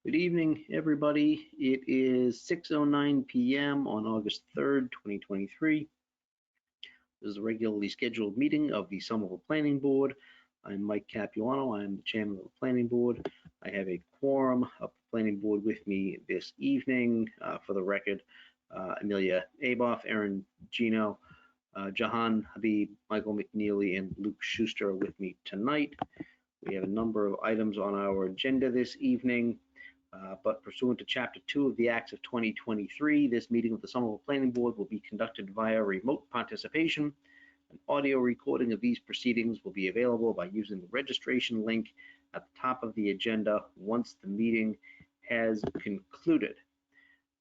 Good evening, everybody. It is 6:09 p.m. on August 3rd, 2023. This is a regularly scheduled meeting of the Somerville Planning Board. I'm Mike Capuano. I'm the chairman of the Planning Board. I have a quorum of the Planning Board with me this evening. For the record, Amelia Aboff, Aaron Gino, Jahan Habib, Michael McNeely, and Luke Schuster are with me tonight. We have a number of items on our agenda this evening. But pursuant to Chapter 2 of the Acts of 2023, this meeting of the Somerville Planning Board will be conducted via remote participation. An audio recording of these proceedings will be available by using the registration link at the top of the agenda once the meeting has concluded.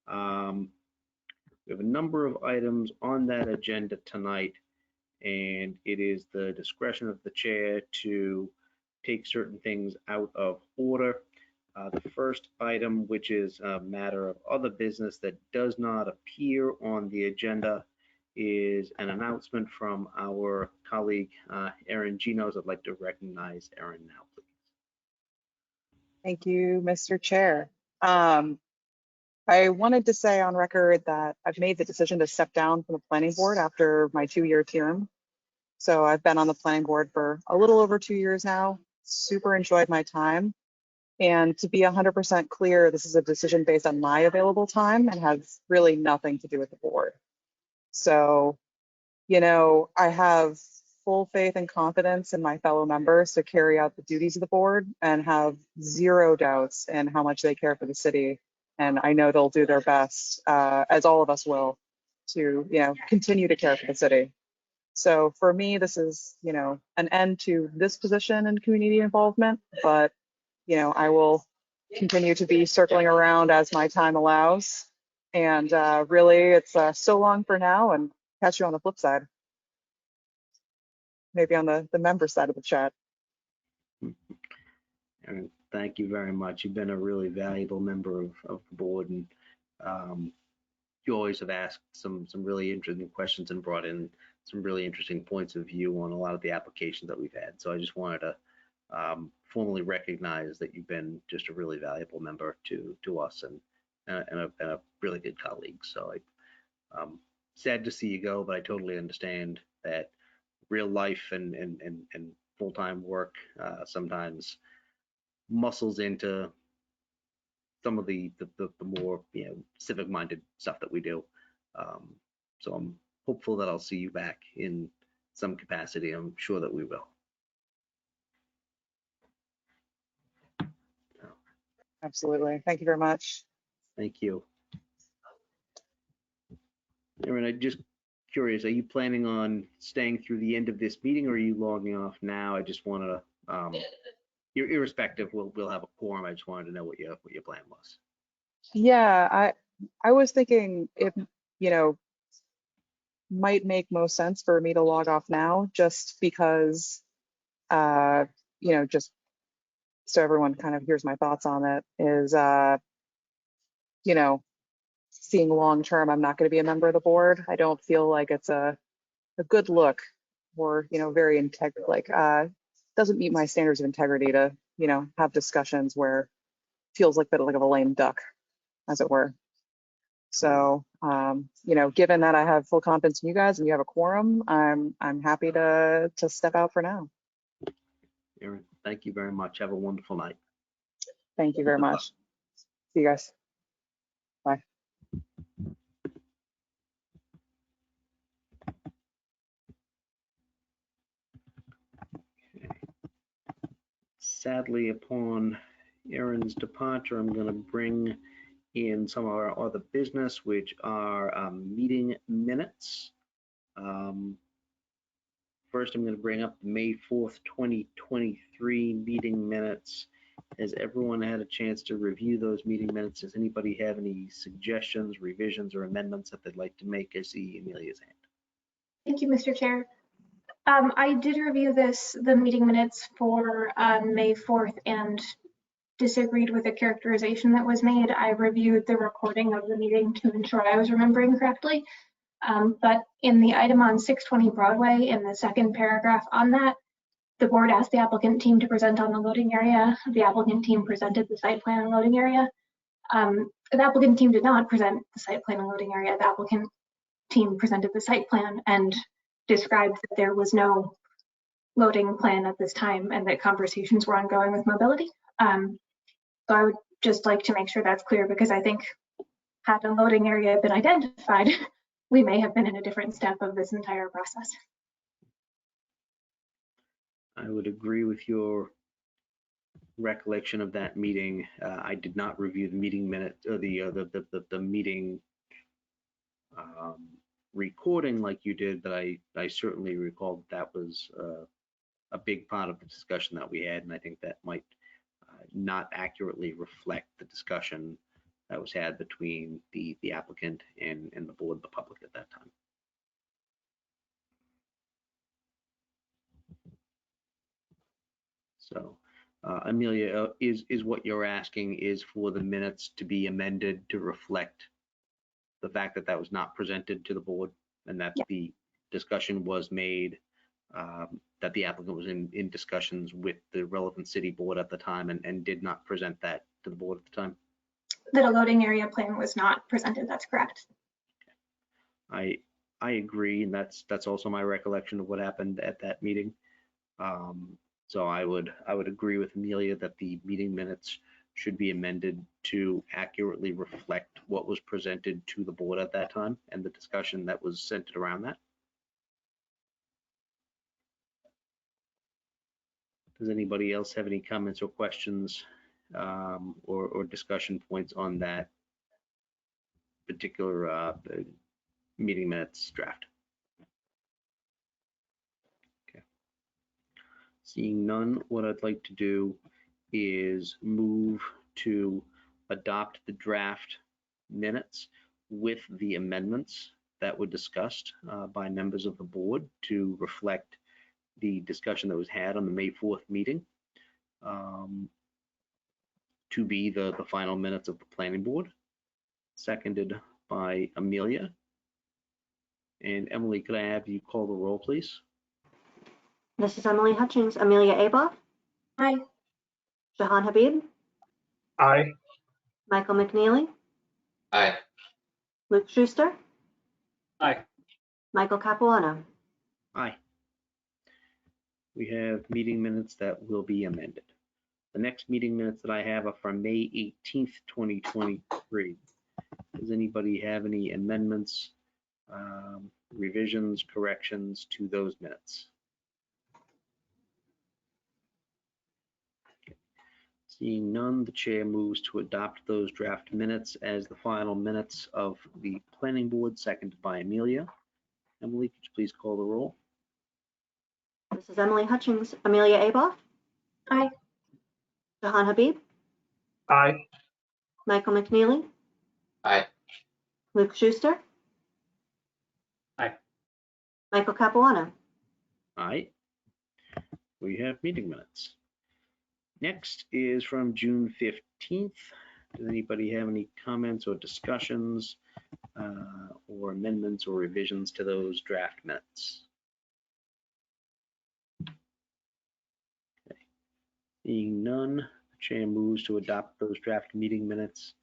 We have a number of items on that agenda tonight, and it is the discretion of the chair to take certain things out of order. The first item, which is a matter of other business that does not appear on the agenda, is an announcement from our colleague, Aaron Ginos. I'd like to recognize Aaron now, please. Thank you, Mr. Chair. I wanted to say on record that I've made the decision to step down from the planning board after my 2-year term. So I've been on the planning board for a little over 2 years now. Super enjoyed my time. And to be 100% clear, this is a decision based on my available time and has really nothing to do with the board. So, I have full faith and confidence in my fellow members to carry out the duties of the board and have zero doubts in how much they care for the city. And I know they'll do their best, as all of us will, to, continue to care for the city. So for me, this is, an end to this position and community involvement, but I will continue to be circling around as my time allows. And really, it's so long for now, and catch you on the flip side. Maybe on the member side of the chat. Aaron, thank you very much. You've been a really valuable member of the board, and you always have asked some really interesting questions and brought in some really interesting points of view on a lot of the applications that we've had. So I just wanted to formally recognize that you've been just a really valuable member to us and a really good colleague. So I'm sad to see you go, but I totally understand that real life and full-time work sometimes muscles into some of the more civic-minded stuff that we do. So I'm hopeful that I'll see you back in some capacity. I'm sure that we will. Absolutely. Thank you very much. Thank you. Aaron, I'm just curious, are you planning on staying through the end of this meeting, or are you logging off now? I just wanted to, irrespective, we'll have a quorum. I just wanted to know what your plan was. Yeah, I was thinking it, might make most sense for me to log off now, just because, just so everyone kind of hears my thoughts on it, is, seeing long term, I'm not going to be a member of the board. I don't feel like it's a good look, or very integral. Like, doesn't meet my standards of integrity to have discussions where it feels like a bit like of a lame duck, as it were. So given that I have full confidence in you guys and you have a quorum, I'm happy to step out for now. Aaron, thank you very much. Have a wonderful night. Thank you very much. See you guys. Bye. Sadly, upon Aaron's departure, I'm going to bring in some of our other business, which are meeting minutes. First, I'm going to bring up the May 4th, 2023 meeting minutes. Has everyone had a chance to review those meeting minutes? Does anybody have any suggestions, revisions, or amendments that they'd like to make? I see Amelia's hand. Thank you, Mr. Chair. I did review the meeting minutes for May 4th and disagreed with the characterization that was made. I reviewed the recording of the meeting to ensure I was remembering correctly. But in the item on 620 Broadway, in the second paragraph on that, the board asked the applicant team to present on the loading area. The applicant team presented the site plan and loading area. The applicant team did not present the site plan and loading area. The applicant team presented the site plan and described that there was no loading plan at this time and that conversations were ongoing with mobility. So I would just like to make sure that's clear, because I think had a loading area been identified, we may have been in a different step of this entire process. I would agree with your recollection of that meeting. I did not review the meeting minutes or the meeting recording like you did, but I certainly recall that was a big part of the discussion that we had, and I think that might not accurately reflect the discussion that was had between the applicant and the board, the public at that time. So, Amelia, is what you're asking is for the minutes to be amended to reflect the fact that that was not presented to the board, and that the discussion was made, that the applicant was in discussions with the relevant city board at the time and did not present that to the board at the time? That a loading area plan was not presented, that's correct. I agree, and that's also my recollection of what happened at that meeting. So I would agree with Amelia that the meeting minutes should be amended to accurately reflect what was presented to the board at that time and the discussion that was centered around that. Does anybody else have any comments or questions or discussion points on that particular meeting minutes draft? Okay. Seeing none, what I'd like to do is move to adopt the draft minutes with the amendments that were discussed by members of the board to reflect the discussion that was had on the May 4th meeting, to be the final minutes of the planning board, seconded by Amelia. And Emily, could I have you call the roll, please? This is Emily Hutchings. Amelia Aboff. Aye. Jahan Habib. Aye. Michael McNeely. Aye. Luke Schuster. Aye. Michael Capuano. Aye. We have meeting minutes that will be amended. The next meeting minutes that I have are from May 18th, 2023. Does anybody have any amendments, revisions, corrections to those minutes? Seeing none, the chair moves to adopt those draft minutes as the final minutes of the planning board, seconded by Amelia. Emily, could you please call the roll? This is Emily Hutchings. Amelia Aboff. Aye. Jahan Habib. Aye. Michael McNeely. Aye. Luke Schuster. Aye. Michael Capuano. Aye. We have meeting minutes. Next is from June 15th. Does anybody have any comments or discussions or amendments or revisions to those draft minutes? Okay. Seeing none, the chair moves to adopt those draft meeting minutes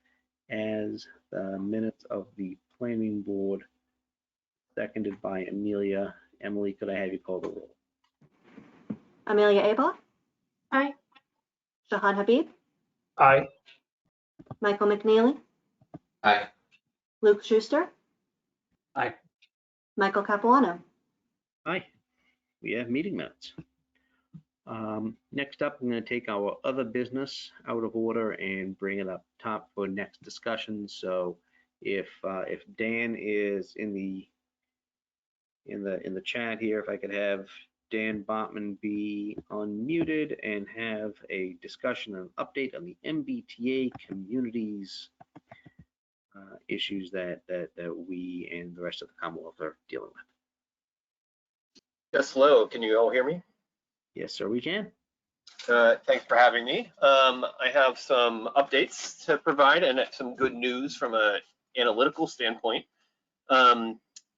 as the minutes of the planning board, seconded by Amelia. Emily, could I have you call the roll? Amelia Aboff. Aye. Jahan Habib. Aye. Michael McNeely. Aye. Luke Schuster. Aye. Michael Capuano. Aye. We have meeting minutes. Next up, I'm going to take our other business out of order and bring it up top for next discussion. So if Dan is in the chat here, if I could have Dan Botman be unmuted and have a discussion and update on the MBTA communities issues that we and the rest of the Commonwealth are dealing with. Yes, hello. Can you all hear me? Yes, sir, we can. Thanks for having me. I have some updates to provide and some good news from an analytical standpoint.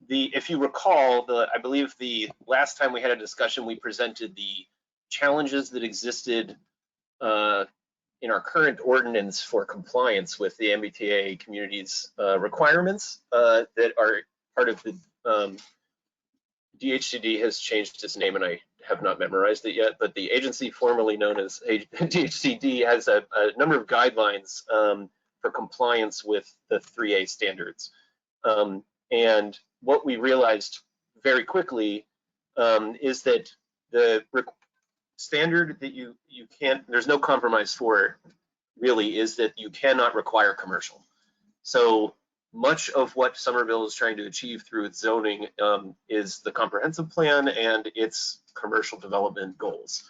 If you recall, I believe the last time we had a discussion, we presented the challenges that existed in our current ordinance for compliance with the MBTA community's requirements that are part of the DHCD has changed its name, and I have not memorized it yet, but the agency formerly known as DHCD has a number of guidelines for compliance with the 3A standards. And what we realized very quickly is that the standard that you can't, there's no compromise for really, is that you cannot require commercial. So much of what Somerville is trying to achieve through its zoning is the comprehensive plan and its commercial development goals.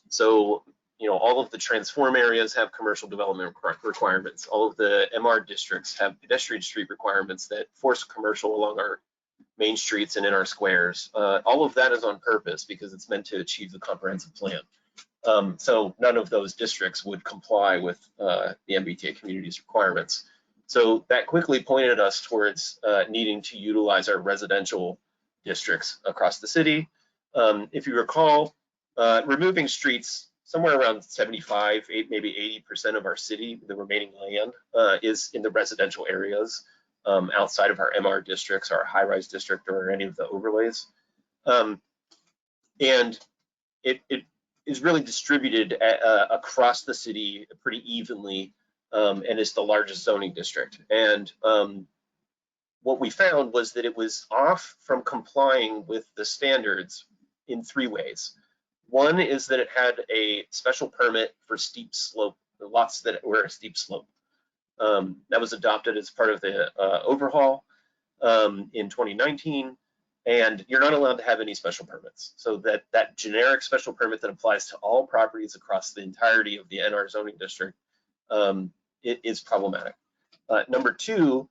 So, you know, all of the transform areas have commercial development requirements. All of the MR districts have pedestrian street requirements that force commercial along our main streets and in our squares. All of that is on purpose because it's meant to achieve the comprehensive plan. So none of those districts would comply with the MBTA community's requirements. So that quickly pointed us towards needing to utilize our residential districts across the city. If you recall, removing streets, somewhere around 75, maybe 80% of our city, the remaining land, is in the residential areas outside of our MR districts, our high-rise district, or any of the overlays. And it is really distributed across the city pretty evenly, and is the largest zoning district. And what we found was that it was off from complying with the standards in 3 ways. One is that it had a special permit for steep slope, the lots that were a steep slope. That was adopted as part of the overhaul in 2019, and you're not allowed to have any special permits. So that generic special permit that applies to all properties across the entirety of the NR zoning district, it is problematic. Number 2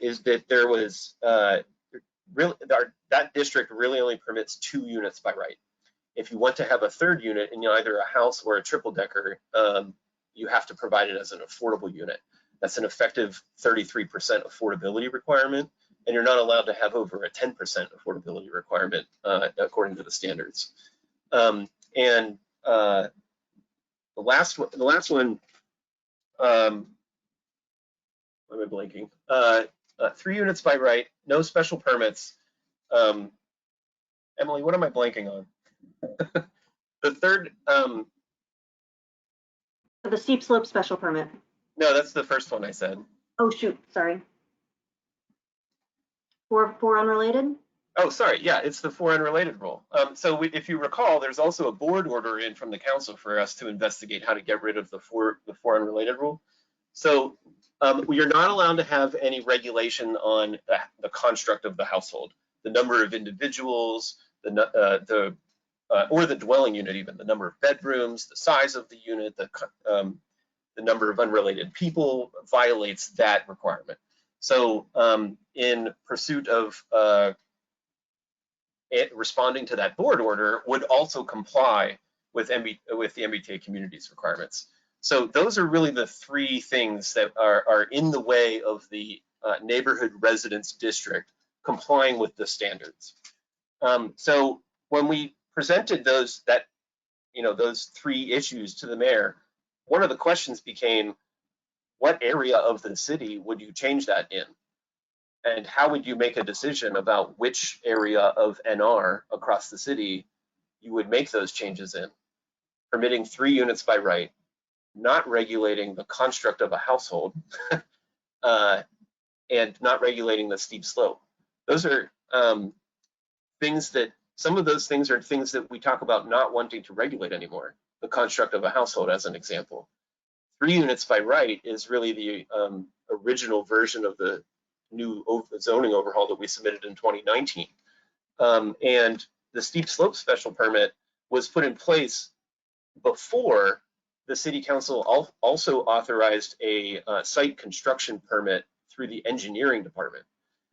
is that there was that district really only permits 2 units by right. If you want to have a 3rd unit in either a house or a triple decker, you have to provide it as an affordable unit. That's an effective 33% affordability requirement, and you're not allowed to have over a 10% affordability requirement according to the standards. And the last one, why am I blanking? 3 units by right, no special permits. Emily, what am I blanking on? The third, The steep slope special permit. no, that's the first one I said. Oh, shoot, sorry. 4 unrelated? Oh, sorry, yeah, it's the 4 unrelated rule. So if you recall, there's also a board order in from the council for us to investigate how to get rid of the four unrelated rule. So you're not allowed to have any regulation on the construct of the household, the number of individuals, or the dwelling unit, even the number of bedrooms, the size of the unit, the number of unrelated people violates that requirement. So in pursuit of responding to that board order would also comply with the MBTA community's requirements. So those are really the 3 things that are in the way of the neighborhood residence district complying with the standards. So when we presented those 3 issues to the mayor, one of the questions became, what area of the city would you change that in? And how would you make a decision about which area of NR across the city you would make those changes in? Permitting 3 units by right, not regulating the construct of a household, and not regulating the steep slope. Those are things that, some of those things are things that we talk about not wanting to regulate anymore. The construct of a household, as an example. 3 units by right is really the original version of the new zoning overhaul that we submitted in 2019. And the steep slope special permit was put in place before the city council also authorized a site construction permit through the engineering department,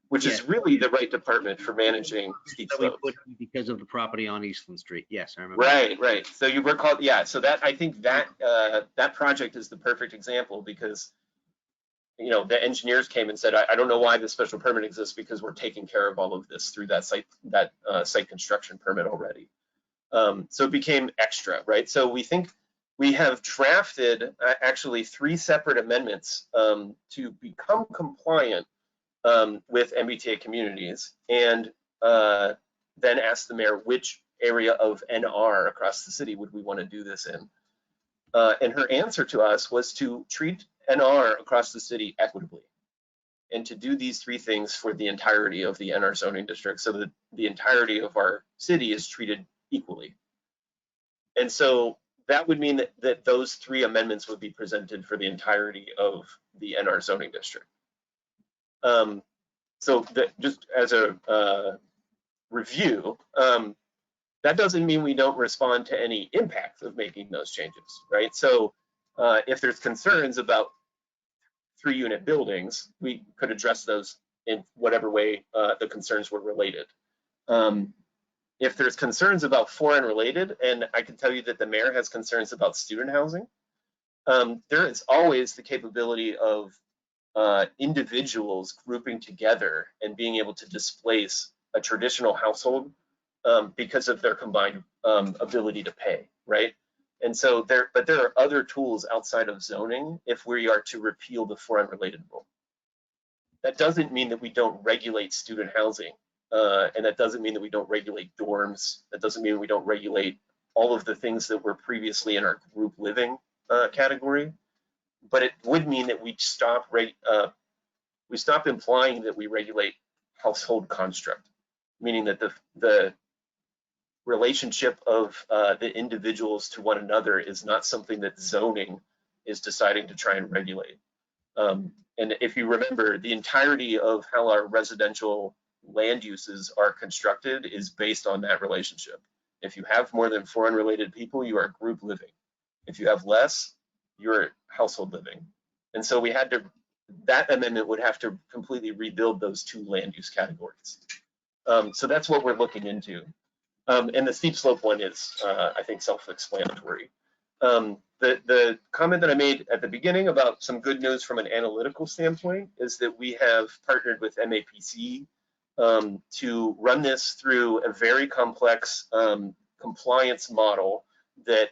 which is really the right department for managing steep slopes. Because of the property on Eastland Street. Yes, I remember. Right. So you recall, yeah. So that, I think that that project is the perfect example because, you know, the engineers came and said, I don't know why the special permit exists because we're taking care of all of this through that site construction permit already. So it became extra, right? So we think we have drafted actually 3 separate amendments to become compliant with MBTA communities, and then ask the mayor which area of NR across the city would we want to do this in. And her answer to us was to treat NR across the city equitably, and to do these 3 things for the entirety of the NR zoning district, so that the entirety of our city is treated equally. And so that would mean that those 3 amendments would be presented for the entirety of the NR zoning district. So just as a review, that doesn't mean we don't respond to any impact of making those changes, right? So if there's concerns about 3-unit buildings, we could address those in whatever way the concerns were related. If there's concerns about 4 unrelated, and I can tell you that the mayor has concerns about student housing, there is always the capability of individuals grouping together and being able to displace a traditional household because of their combined ability to pay, right? And so there are other tools outside of zoning if we are to repeal the 4 unrelated rule. That doesn't mean that we don't regulate student housing, and that doesn't mean that we don't regulate dorms. That doesn't mean we don't regulate all of the things that were previously in our group living category. But it would mean that we stop implying that we regulate household construct, meaning that the relationship of the individuals to one another is not something that zoning is deciding to try and regulate. And if you remember, the entirety of how our residential land uses are constructed is based on that relationship. If you have more than 4 unrelated people, you are group living. If you have less, you're household living. And so that amendment would have to completely rebuild those 2 land use categories. So that's what we're looking into. And the steep slope one is, I think, self-explanatory. The comment that I made at the beginning about some good news from an analytical standpoint is that we have partnered with MAPC to run this through a very complex compliance model that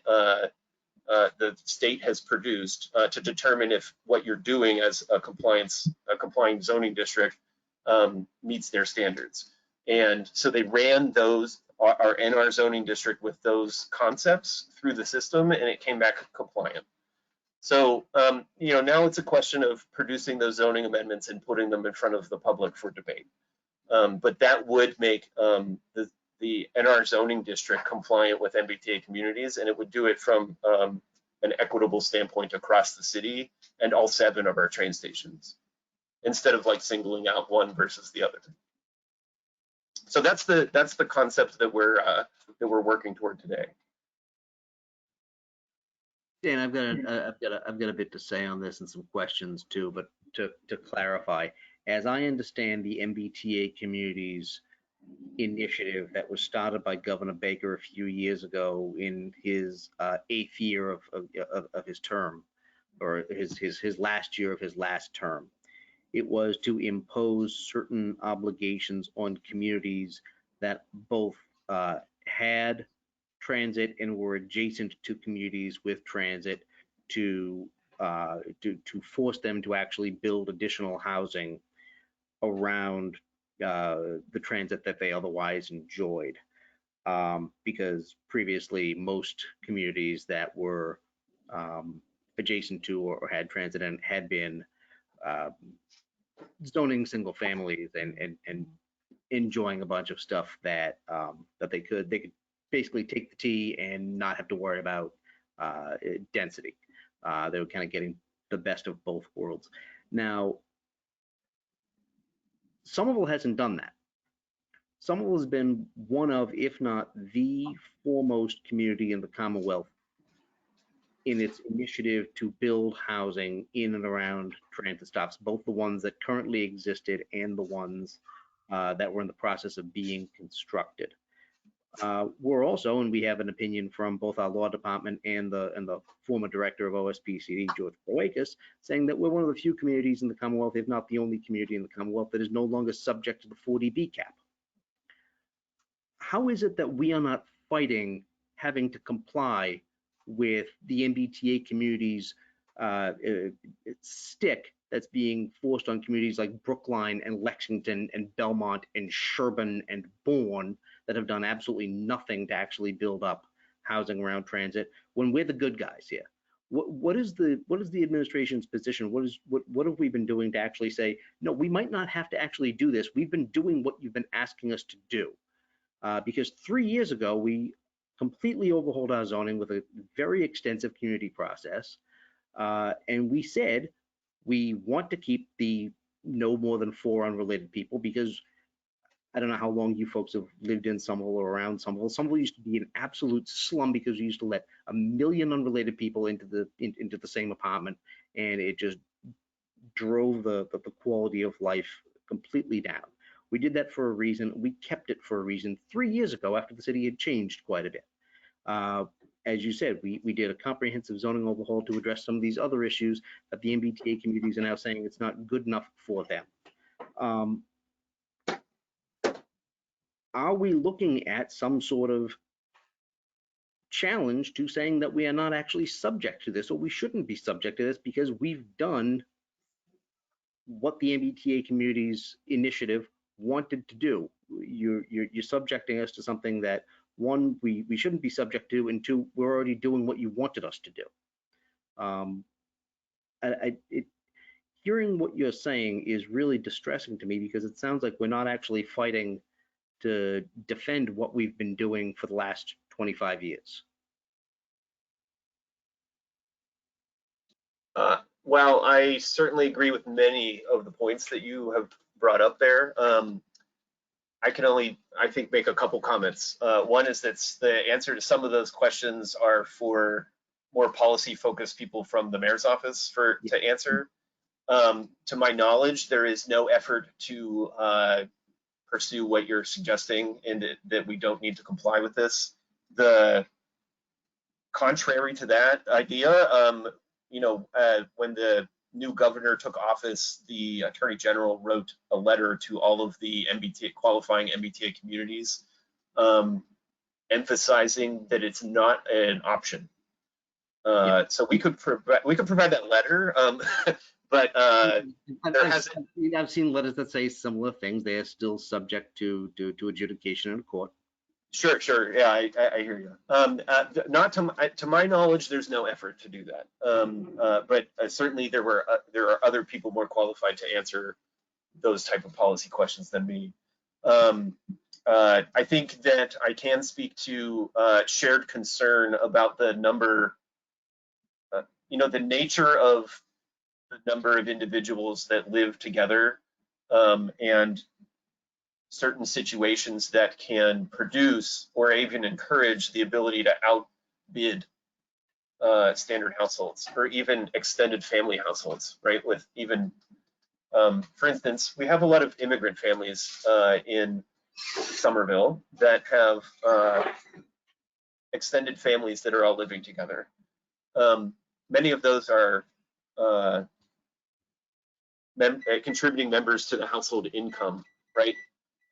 the state has produced to determine if what you're doing as a complying zoning district meets their standards. And so they ran our NR zoning district with those concepts through the system, and it came back compliant. So now it's a question of producing those zoning amendments and putting them in front of the public for debate. But that would make the NR zoning district compliant with MBTA communities, and it would do it from an equitable standpoint across the city and all 7 of our train stations, instead of like singling out one versus the other. So that's the concept that we're working toward today. Dan, I've got a bit to say on this and some questions too, but to clarify, as I understand the MBTA communities initiative that was started by Governor Baker a few years ago in his 8th year of his term, or his last year of his last term. It was to impose certain obligations on communities that both had transit and were adjacent to communities with transit to force them to actually build additional housing around the transit that they otherwise enjoyed. Because previously most communities that were adjacent to or had transit and had been zoning single families and enjoying a bunch of stuff that that they could basically take the T and not have to worry about density. They were kind of getting the best of both worlds. Now, Somerville hasn't done that. Somerville has been one of, if not the foremost community in the Commonwealth in its initiative to build housing in and around transit stops, both the ones that currently existed and the ones that were in the process of being constructed. We're also, and we have an opinion from both our law department and the former director of OSPCD, George Proakis, saying that we're one of the few communities in the Commonwealth, if not the only community in the Commonwealth, that is no longer subject to the 40B cap. How is it that we are not fighting having to comply with the MBTA community's stick that's being forced on communities like Brookline and Lexington and Belmont and Sherburne and Bourne that have done absolutely nothing to actually build up housing around transit when we're the good guys here. What is the administration's position? What have we been doing to actually say, no, we might not have to actually do this. We've been doing what you've been asking us to do. Because 3 years ago, we completely overhauled our zoning with a very extensive community process. And we said we want to keep the no more than 4 unrelated people, because I don't know how long you folks have lived in Somerville or around Somerville. Somerville used to be an absolute slum because we used to let 1 million unrelated people into the same apartment, and it just drove the quality of life completely down. We did that for a reason. We kept it for a reason 3 years ago after the city had changed quite a bit. As you said, we did a comprehensive zoning overhaul to address some of these other issues that the MBTA communities are now saying it's not good enough for them. Are we looking at some sort of challenge to saying that we are not actually subject to this, or we shouldn't be subject to this because we've done what the MBTA community's initiative wanted to do? You're subjecting us to something that, one, we shouldn't be subject to, and two, we're already doing what you wanted us to do. Hearing what you're saying is really distressing to me, because it sounds like we're not actually fighting to defend what we've been doing for the last 25 years. Well, I certainly agree with many of the points that you have brought up there. I can only, I think, make a couple comments. One is that the answer to some of those questions are for more policy-focused people from the mayor's office to answer. To my knowledge, there is no effort to pursue what you're suggesting, and that we don't need to comply with this. The contrary to that idea, when the new governor took office, the Attorney General wrote a letter to all of the qualifying MBTA communities, emphasizing that it's not an option. So we could provide that letter, but I've seen letters that say similar things. They are still subject to adjudication in court. Sure. Yeah, I hear you. Not to my knowledge, there's no effort to do that. But certainly there are other people more qualified to answer those type of policy questions than me. I think that I can speak to shared concern about the number, the nature of the number of individuals that live together, and certain situations that can produce or even encourage the ability to outbid standard households or even extended family households, right? With even, for instance, we have a lot of immigrant families in Somerville that have extended families that are all living together. Many of those are contributing members to the household income, right?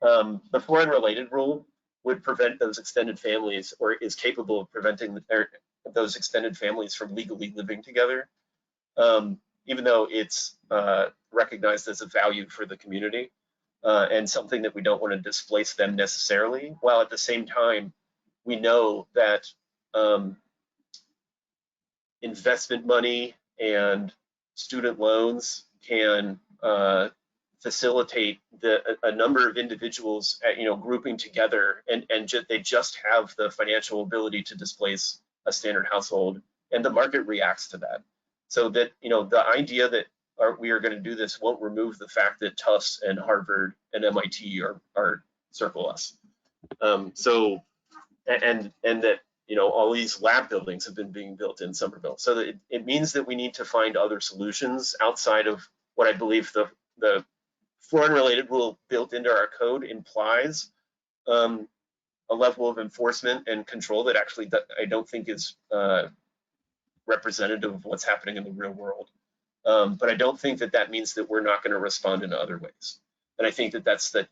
The foreign related rule would prevent those extended families, or is capable of preventing those extended families from legally living together, even though it's recognized as a value for the community and something that we don't want to displace them necessarily, while at the same time we know that investment money and student loans can facilitate a number of individuals, grouping together, and they just have the financial ability to displace a standard household, and the market reacts to that. So that the idea that we are going to do this won't remove the fact that Tufts and Harvard and MIT are circle us. So and that all these lab buildings have been being built in Somerville. So it means that we need to find other solutions outside of what I believe the foreign related rule built into our code implies a level of enforcement and control that actually I don't think is representative of what's happening in the real world. But I don't think that means that we're not going to respond in other ways. And I think that that's the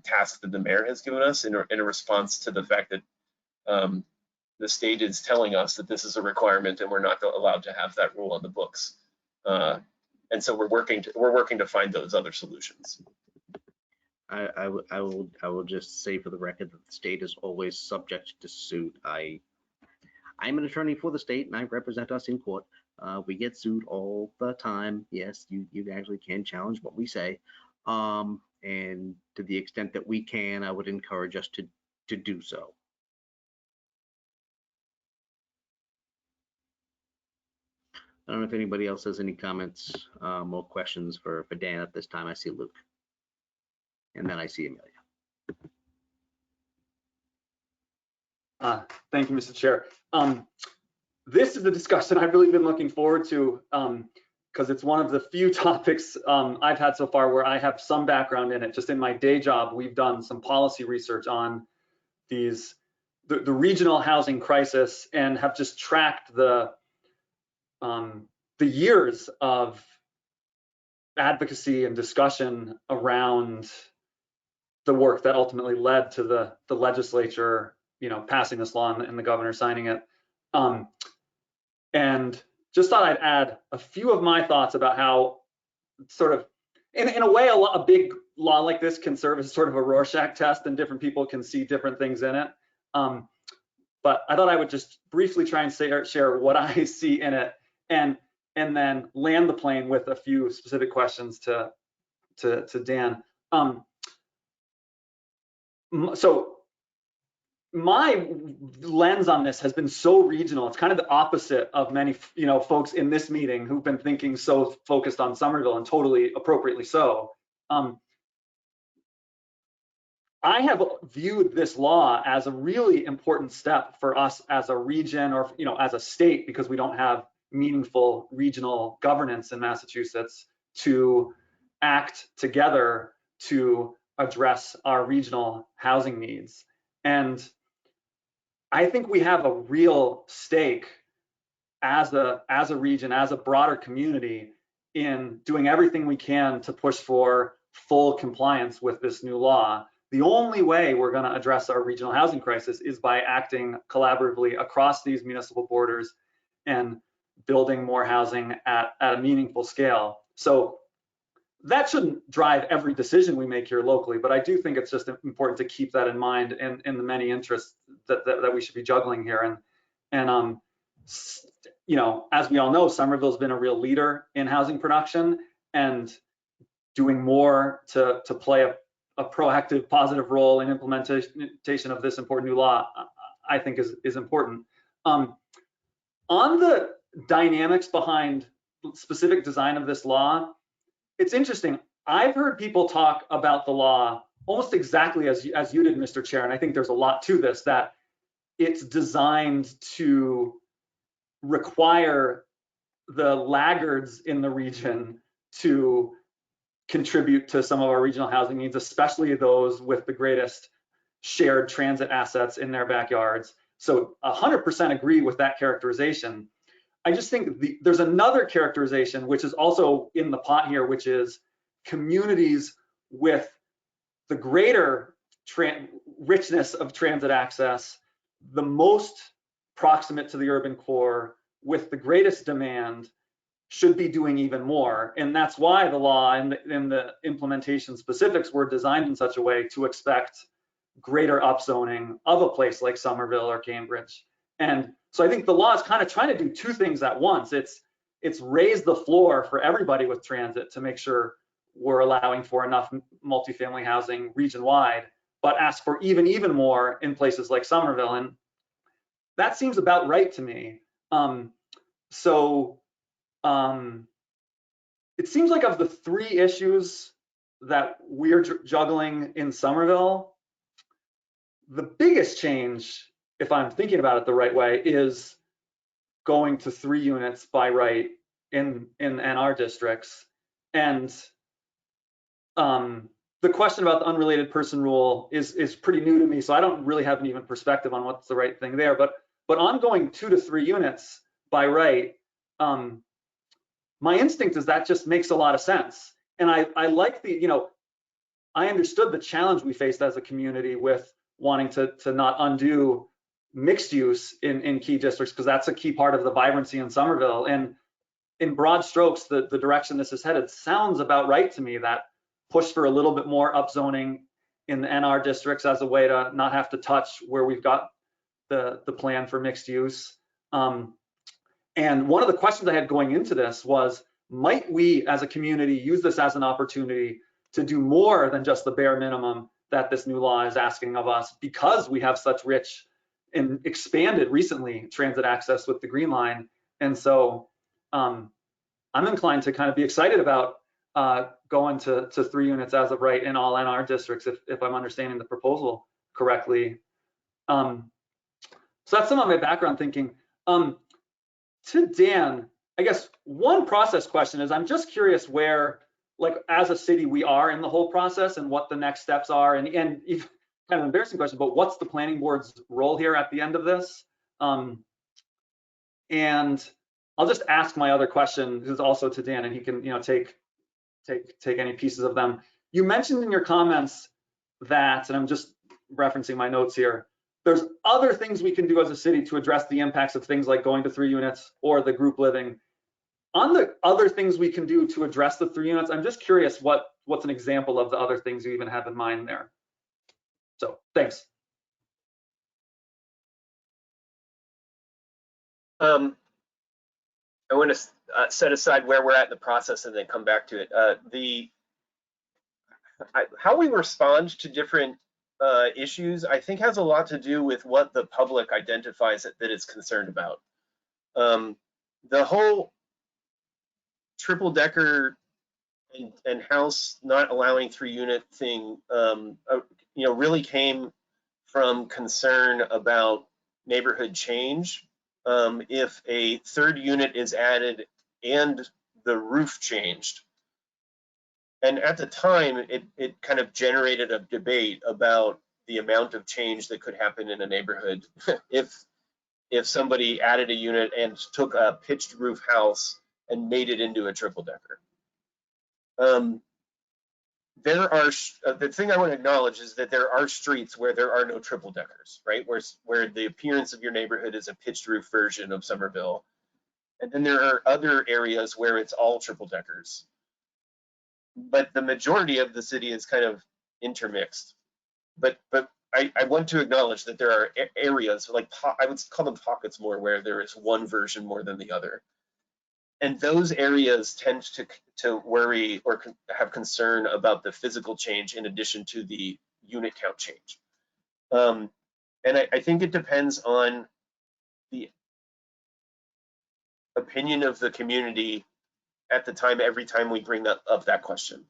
task that the mayor has given us in a response to the fact that the state is telling us that this is a requirement and we're not allowed to have that rule on the books. And so we're working to find those other solutions. I will just say for the record that the state is always subject to suit. I'm an attorney for the state and I represent us in court. We get sued all the time. Yes, you actually can challenge what we say. And to the extent that we can, I would encourage us to do so. I don't know if anybody else has any comments or questions for Dan at this time. I see Luke. And then I see Amelia. Thank you, Mr. Chair. This is a discussion I've really been looking forward to because it's one of the few topics I've had so far where I have some background in it. Just in my day job, we've done some policy research on the regional housing crisis and have just tracked the years of advocacy and discussion around the work that ultimately led to the legislature, passing this law and the governor signing it. And just thought I'd add a few of my thoughts about how sort of, in a way, a big law like this can serve as sort of a Rorschach test and different people can see different things in it. But I thought I would just briefly try and share what I see in it and then land the plane with a few specific questions to Dan. So my lens on this has been so regional. It's kind of the opposite of many, folks in this meeting who've been thinking so focused on Somerville, and totally appropriately so. I have viewed this law as a really important step for us as a region or, as a state, because we don't have meaningful regional governance in Massachusetts, to act together to address our regional housing needs. And I think we have a real stake as a region, as a broader community, in doing everything we can to push for full compliance with this new law. The only way we're going to address our regional housing crisis is by acting collaboratively across these municipal borders and building more housing at a meaningful scale. So that shouldn't drive every decision we make here locally, but I do think it's just important to keep that in mind in the many interests that we should be juggling here. And as we all know, Somerville's been a real leader in housing production, and doing more to play a proactive, positive role in implementation of this important new law, I think is important. On the dynamics behind specific design of this law, it's interesting. I've heard people talk about the law almost exactly as you did, Mr. Chair, and I think there's a lot to this, that it's designed to require the laggards in the region to contribute to some of our regional housing needs, especially those with the greatest shared transit assets in their backyards. So 100% agree with that characterization. I just think there's another characterization which is also in the pot here, which is communities with the greater richness of transit access, the most proximate to the urban core, with the greatest demand, should be doing even more. And that's why the law and the implementation specifics were designed in such a way to expect greater upzoning of a place like Somerville or Cambridge. And so I think the law is kind of trying to do two things at once. It's raise the floor for everybody with transit to make sure we're allowing for enough multifamily housing region-wide, but ask for even more in places like Somerville. And that seems about right to me. It seems like of the three issues that we're juggling in Somerville, the biggest change, if I'm thinking about it the right way, is going to 3 units by right in NR districts. And the question about the unrelated person rule is pretty new to me, so I don't really have an even perspective on what's the right thing there. But on going 2 to 3 units by right, my instinct is that just makes a lot of sense. And I like I understood the challenge we faced as a community with wanting to not undo mixed use in key districts, because that's a key part of the vibrancy in Somerville. And in broad strokes, the direction this is headed sounds about right to me, that push for a little bit more upzoning in the NR districts as a way to not have to touch where we've got the plan for mixed use. And one of the questions I had going into this was, might we as a community use this as an opportunity to do more than just the bare minimum that this new law is asking of us, because we have such rich and expanded recently transit access with the Green Line. And so I'm inclined to kind of be excited about going to 3 units as of right in all NR districts, if I'm understanding the proposal correctly. So that's some of my background thinking. To Dan, I guess one process question is, I'm just curious where, like, as a city, we are in the whole process and what the next steps are, and even kind of an embarrassing question, but what's the planning board's role here at the end of this? And I'll just ask my other question, who's also to Dan, and he can, take any pieces of them. You mentioned in your comments that, and I'm just referencing my notes here, there's other things we can do as a city to address the impacts of things like going to 3 units or the group living. On the other things we can do to address the 3 units, I'm just curious what's an example of the other things you even have in mind there. So thanks. I want to set aside where we're at in the process and then come back to it. How we respond to different issues, I think, has a lot to do with what the public identifies that it's concerned about. The whole triple decker and house not allowing 3 unit thing, really came from concern about neighborhood change. If a 3rd unit is added and the roof changed. And at the time, it kind of generated a debate about the amount of change that could happen in a neighborhood if somebody added a unit and took a pitched roof house and made it into a triple decker. The thing I want to acknowledge is that there are streets where there are no triple deckers, right? Where the appearance of your neighborhood is a pitched roof version of Somerville. And then there are other areas where it's all triple deckers. But the majority of the city is kind of intermixed. But I want to acknowledge that there are areas, like I would call them pockets more, where there is one version more than the other. And those areas tend to worry or have concern about the physical change in addition to the unit count change. And I think it depends on the opinion of the community at the time, every time we bring up that question,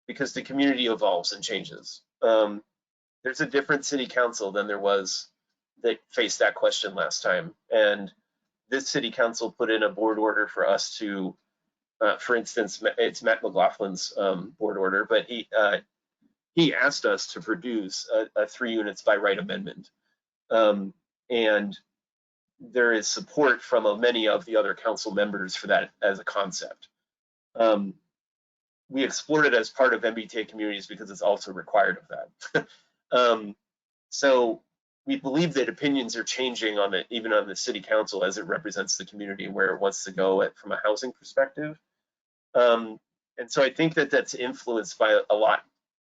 because the community evolves and changes. There's a different city council than there was that faced that question last time. And this city council put in a board order for us to, for instance, it's Matt McLaughlin's board order, but he asked us to produce a 3 units by right amendment. And there is support from many of the other council members for that as a concept. We explored it as part of MBTA communities because it's also required of that. So we believe that opinions are changing on it, even on the city council, as it represents the community and where it wants to go from a housing perspective. And so I think that that's influenced by a lot,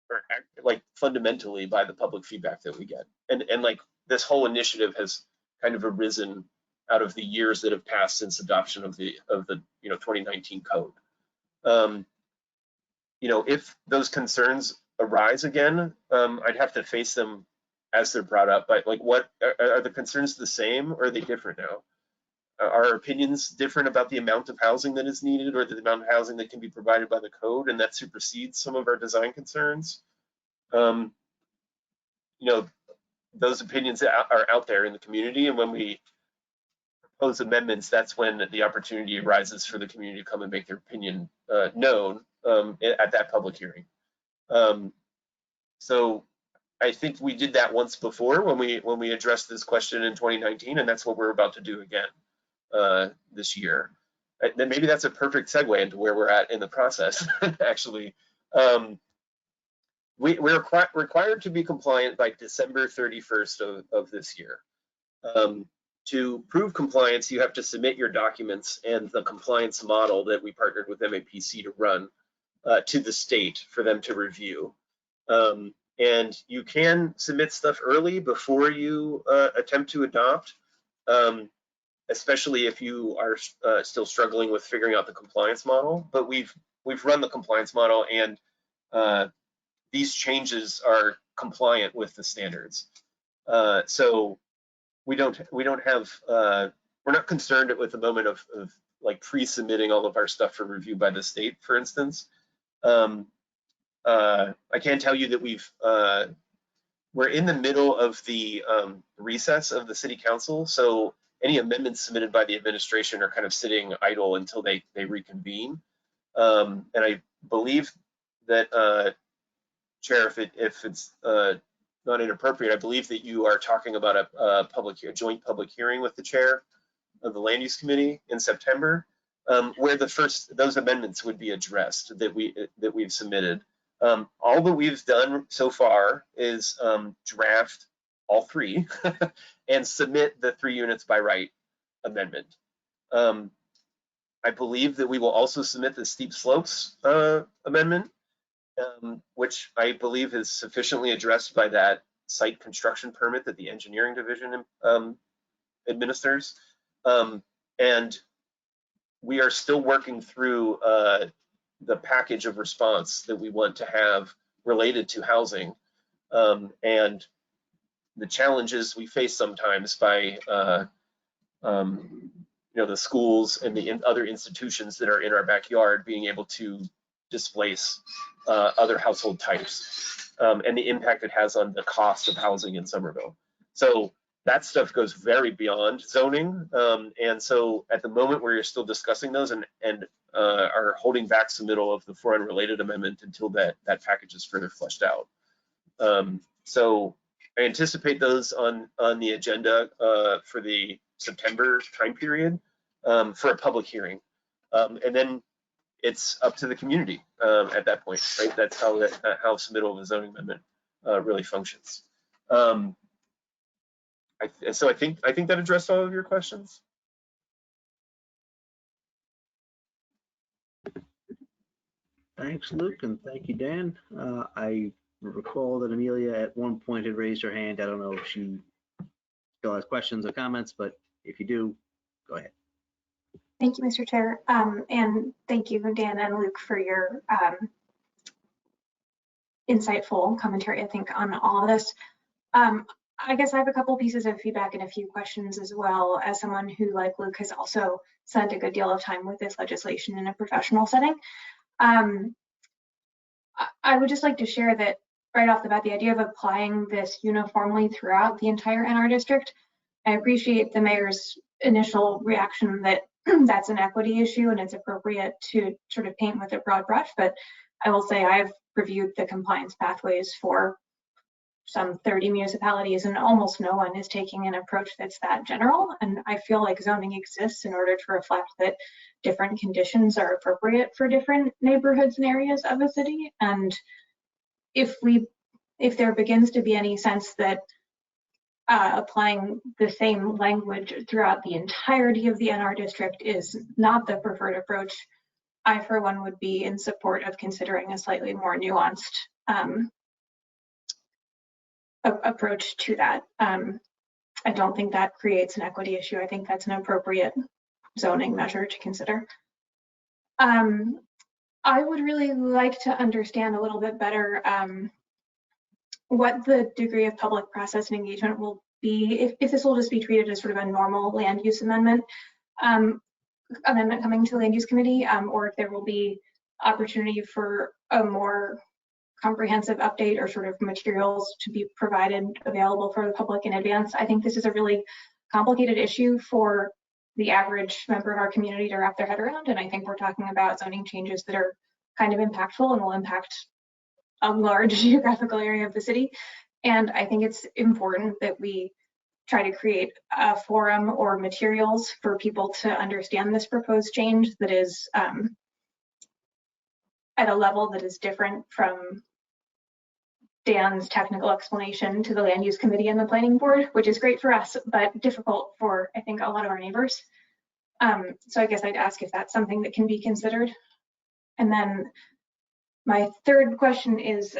or like fundamentally by the public feedback that we get. And like this whole initiative has kind of arisen out of the years that have passed since adoption of the 2019 code. If those concerns arise again, I'd have to face them as they're brought up. But like, what are the concerns the same, or are they different now? Are our opinions different about the amount of housing that is needed, or the amount of housing that can be provided by the code, and that supersedes some of our design concerns? Those opinions are out there in the community, and when we propose amendments, that's when the opportunity arises for the community to come and make their opinion known at that public hearing. So I think we did that once before when we addressed this question in 2019, and that's what we're about to do again this year. Then maybe that's a perfect segue into where we're at in the process. Actually, we're required to be compliant by December 31st of this year. To prove compliance, you have to submit your documents and the compliance model that we partnered with MAPC to run to the state for them to review. And you can submit stuff early before you attempt to adopt, especially if you are still struggling with figuring out the compliance model. But we've run the compliance model, and these changes are compliant with the standards. So we don't have we're not concerned with the moment of like pre-submitting all of our stuff for review by the state, for instance. I can tell you that we're in the middle of the recess of the city council, so any amendments submitted by the administration are kind of sitting idle until they reconvene. And I believe that, Chair, if it's not inappropriate, I believe that you are talking about a joint public hearing with the chair of the Land Use Committee in September, where those amendments would be addressed that we've submitted. All that we've done so far is draft all three and submit the 3 units by right amendment. I believe that we will also submit the steep slopes amendment, which I believe is sufficiently addressed by that site construction permit that the engineering division administers. And we are still working through the package of response that we want to have related to housing, and the challenges we face sometimes by the schools and the other institutions that are in our backyard being able to displace other household types, and the impact it has on the cost of housing in Somerville. So that stuff goes very beyond zoning, and so at the moment we're still discussing those and are holding back submittal of the 4 unrelated amendment until that package is further fleshed out. So I anticipate those on the agenda for the September time period for a public hearing, and then it's up to the community at that point, right? That's how submittal of a zoning amendment really functions. So I think that addressed all of your questions. Thanks, Luke, and thank you, Dan. I recall that Amelia at one point had raised her hand. I don't know if she still has questions or comments, but if you do, go ahead. Thank you, Mr. Chair. And thank you, Dan and Luke, for your insightful commentary, I think, on all of this. I guess I have a couple pieces of feedback and a few questions as well, as someone who, like Luke, has also spent a good deal of time with this legislation in a professional setting. I would just like to share that right off the bat, the idea of applying this uniformly throughout the entire NR district, I appreciate the mayor's initial reaction that that's an equity issue and it's appropriate to sort of paint with a broad brush, but I will say I've reviewed the compliance pathways for some 30 municipalities and almost no one is taking an approach that's that general. And I feel like zoning exists in order to reflect that different conditions are appropriate for different neighborhoods and areas of a city. And if there begins to be any sense that applying the same language throughout the entirety of the NR district is not the preferred approach, I, for one, would be in support of considering a slightly more nuanced approach to that. I don't think that creates an equity issue. I think that's an appropriate zoning measure to consider. I would really like to understand a little bit better what the degree of public process and engagement will be, if this will just be treated as sort of a normal land use amendment coming to the land use committee, or if there will be opportunity for a more comprehensive update or sort of materials to be provided available for the public in advance. I think this is a really complicated issue for the average member of our community to wrap their head around. And I think we're talking about zoning changes that are kind of impactful and will impact a large geographical area of the city. And I think it's important that we try to create a forum or materials for people to understand this proposed change that is at a level that is different from Dan's technical explanation to the land use committee and the planning board, which is great for us, but difficult for, I think, a lot of our neighbors. So I guess I'd ask if that's something that can be considered. And then my third question is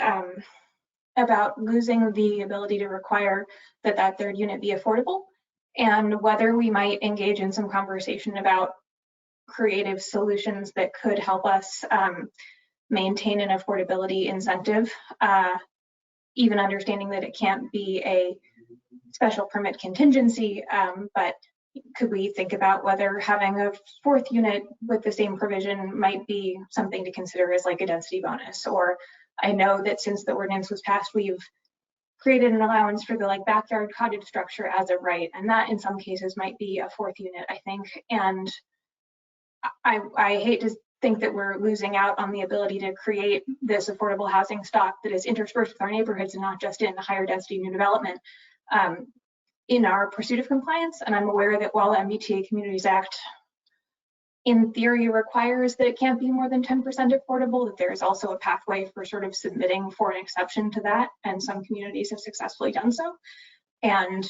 about losing the ability to require that that third unit be affordable, and whether we might engage in some conversation about creative solutions that could help us maintain an affordability incentive, even understanding that it can't be a special permit contingency, but could we think about whether having a fourth unit with the same provision might be something to consider as like a density bonus? Or I know that since the ordinance was passed, we've created an allowance for the like backyard cottage structure as a right, and that in some cases might be a fourth unit, I think. And I hate to think that we're losing out on the ability to create this affordable housing stock that is interspersed with our neighborhoods and not just in higher density new development in our pursuit of compliance. And I'm aware that while the MBTA Communities Act in theory requires that it can't be more than 10% affordable, that there is also a pathway for sort of submitting for an exception to that. And some communities have successfully done so. And,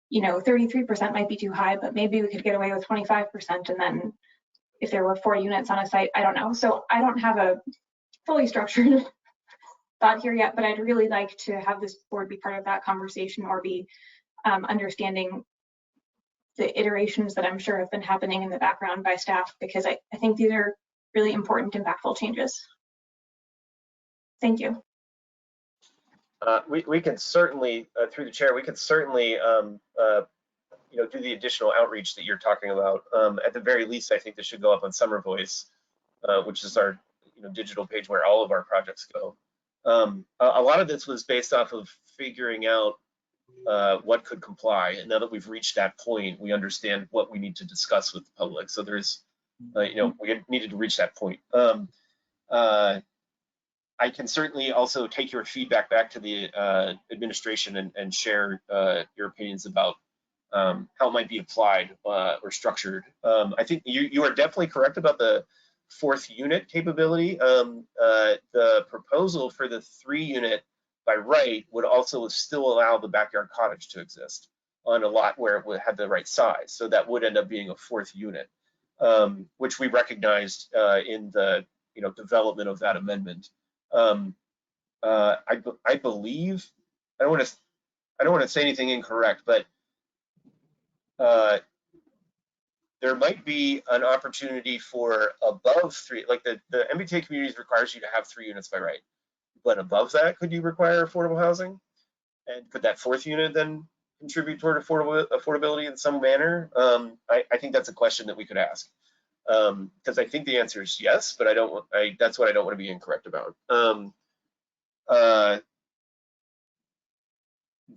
you know, 33% might be too high, but maybe we could get away with 25%. And then if there were 4 units on a site, I don't know. So I don't have a fully structured thought here yet, but I'd really like to have this board be part of that conversation, or be understanding the iterations that I'm sure have been happening in the background by staff, because I think these are really important, impactful changes. Thank you. We can certainly, through the chair, we can certainly you know, do the additional outreach that you're talking about. At the very least, I think this should go up on Summer Voice, which is our digital page where all of our projects go. A lot of this was based off of figuring out what could comply, and now that we've reached that point, we understand what we need to discuss with the public. So there's, we needed to reach that point. I can certainly also take your feedback back to the administration and share your opinions about how it might be applied or structured. I think you are definitely correct about the 4th unit capability. The proposal for the 3 unit by right would also still allow the backyard cottage to exist on a lot where it would have the right size. So that would end up being a 4th unit, which we recognized in the development of that amendment. I believe, I don't want to say anything incorrect, but there might be an opportunity for above 3, like the MBTA communities requires you to have 3 units by right. But above that, could you require affordable housing? And could that 4th unit then contribute toward affordability in some manner? I think that's a question that we could ask, because I think the answer is yes, but that's what I don't want to be incorrect about.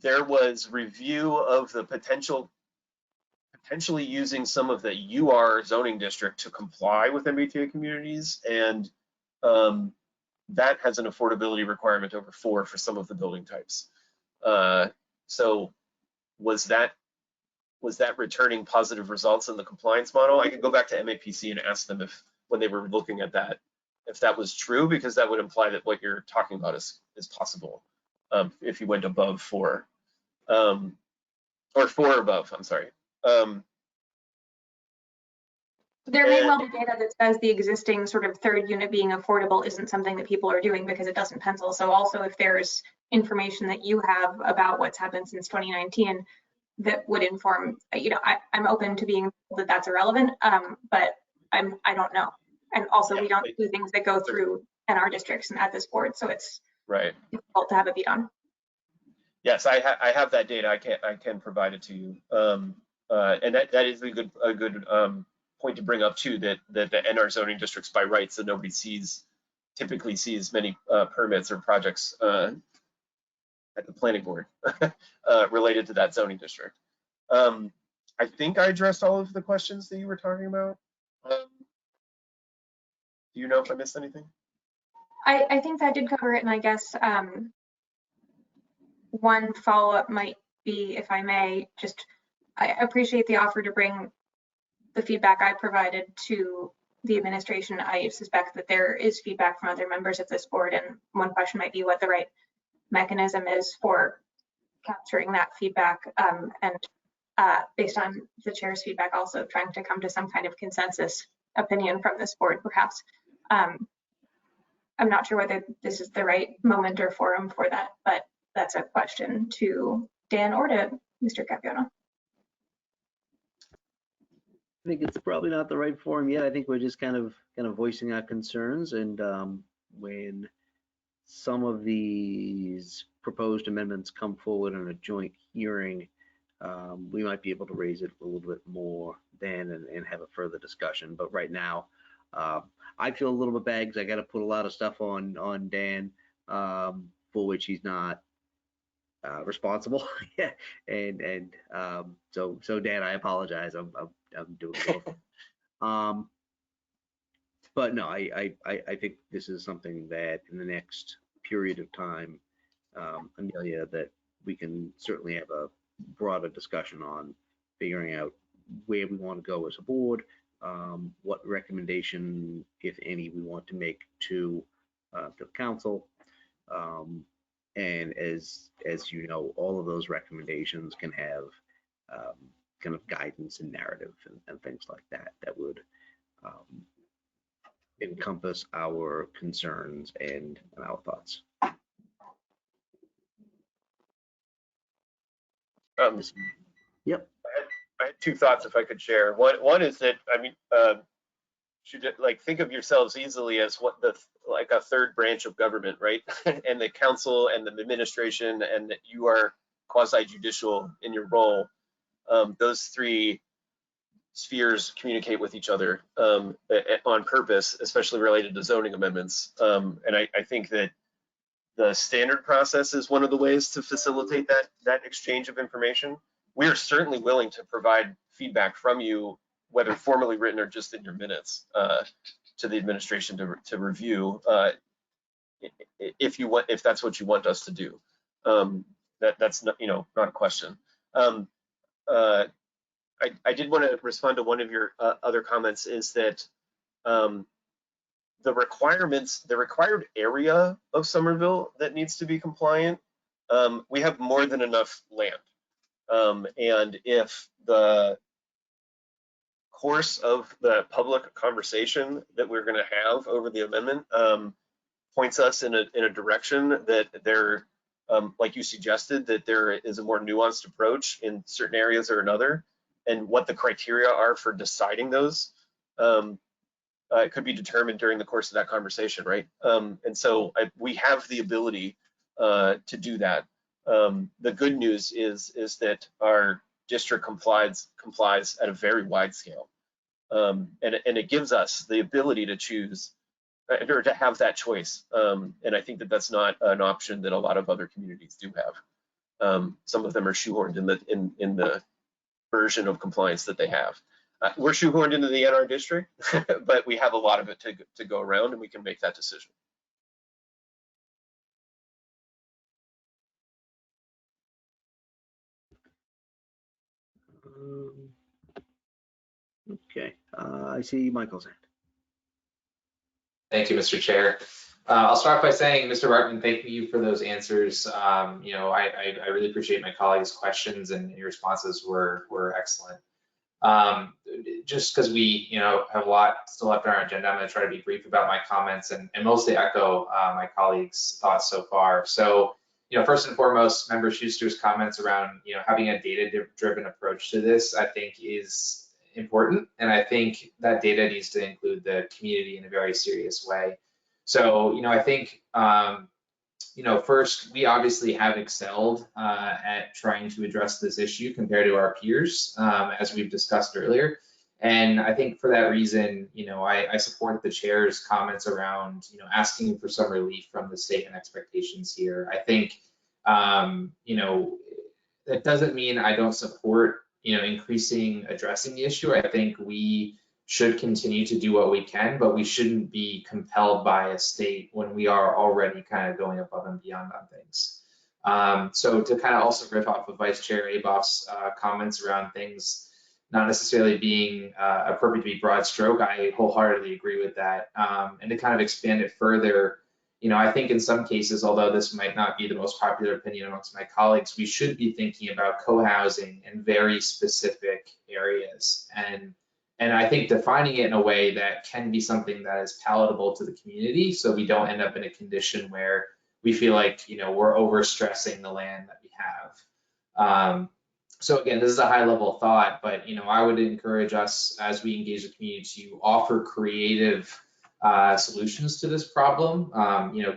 There was review of the potentially using some of the UR zoning district to comply with MBTA communities, and that has an affordability requirement over 4 for some of the building types. So was that returning positive results in the compliance model? I could go back to MAPC and ask them if, when they were looking at that, if that was true, because that would imply that what you're talking about is possible if you went above 4, or 4 above, I'm sorry. There may well be data that says the existing sort of 3rd unit being affordable isn't something that people are doing because it doesn't pencil. So also if there's information that you have about what's happened since 2019 that would inform, I'm open to being told that that's irrelevant, but I don't know. And also we don't do things that go through NR districts and at this board, so it's difficult to have a beat on. Yes, I have that data. I can provide it to you, and that is a good point to bring up too. That the NR zoning districts by right, so nobody typically sees many permits or projects at the planning board related to that zoning district. I think I addressed all of the questions that you were talking about. Do you know if I missed anything? I think that did cover it, and I guess one follow-up might be, if I may, I appreciate the offer to bring the feedback I provided to the administration. I suspect that there is feedback from other members of this board, and one question might be what the right mechanism is for capturing that feedback, and based on the chair's feedback, also trying to come to some kind of consensus opinion from this board, perhaps. I'm not sure whether this is the right moment or forum for that, but that's a question to Dan or to Mr. Capiano. I think it's probably not the right forum yet. I think we're just kind of voicing our concerns, and when some of these proposed amendments come forward in a joint hearing, we might be able to raise it a little bit more then and have a further discussion. But right now, I feel a little bit bad because I got to put a lot of stuff on Dan, for which he's not responsible. and so Dan, I apologize. I'm doing a little. But no, I think this is something that in the next period of time, Amelia, that we can certainly have a broader discussion on figuring out where we want to go as a board, what recommendation, if any, we want to make to the council. And as you know, all of those recommendations can have kind of guidance and narrative and things like that would encompass our concerns and our thoughts. Yep. I had two thoughts if I could share. One is that, I mean, should think of yourselves easily as like a third branch of government, right? And the council and the administration, and that you are quasi-judicial in your role. Those three spheres communicate with each other on purpose, especially related to zoning amendments. And I think that the standard process is one of the ways to facilitate that exchange of information. We are certainly willing to provide feedback from you, whether formally written or just in your minutes, to the administration to review, if that's what you want us to do. That's not, not a question. I did want to respond to one of your other comments, is that the required area of Somerville that needs to be compliant, we have more than enough land. And if the course of the public conversation that we're going to have over the amendment points us in a direction that there, like you suggested, that there is a more nuanced approach in certain areas or another, and what the criteria are for deciding those, it could be determined during the course of that conversation, right? And so we have the ability to do that. The good news is that our district complies at a very wide scale, and it gives us the ability to choose or to have that choice. And I think that that's not an option that a lot of other communities do have. Some of them are shoehorned in the version of compliance that they have. We're shoehorned into the NR district, but we have a lot of it to go around, and we can make that decision. Okay, I see Michael's hand. Thank you, Mr. Chair. I'll start by saying, Mr. Bartman, thank you for those answers. I really appreciate my colleagues' questions, and your responses were excellent. Just because we have a lot still left on our agenda, I'm going to try to be brief about my comments and mostly echo my colleagues' thoughts so far. So, first and foremost, Member Schuster's comments around having a data-driven approach to this, I think, is important, and I think that data needs to include the community in a very serious way. So, I think first, we obviously have excelled at trying to address this issue compared to our peers, as we've discussed earlier. And I think for that reason, I support the chair's comments around, asking for some relief from the statement expectations here. I think, that doesn't mean I don't support, addressing the issue. I think we should continue to do what we can, but we shouldn't be compelled by a state when we are already kind of going above and beyond on things. So to kind of also riff off of Vice Chair Aboff's comments around things not necessarily being appropriate to be broad stroke, I wholeheartedly agree with that. And to kind of expand it further, I think in some cases, although this might not be the most popular opinion amongst my colleagues, we should be thinking about co-housing in very specific areas. And I think defining it in a way that can be something that is palatable to the community, so we don't end up in a condition where we feel like, we're overstressing the land that we have. So again, this is a high level thought, but, I would encourage us as we engage the community to offer creative solutions to this problem,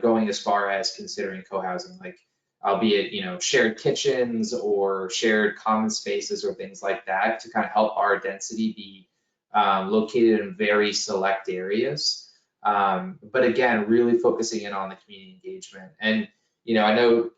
going as far as considering co-housing, like albeit, shared kitchens or shared common spaces or things like that to kind of help our density be located in very select areas. But again, really focusing in on the community engagement. And, I know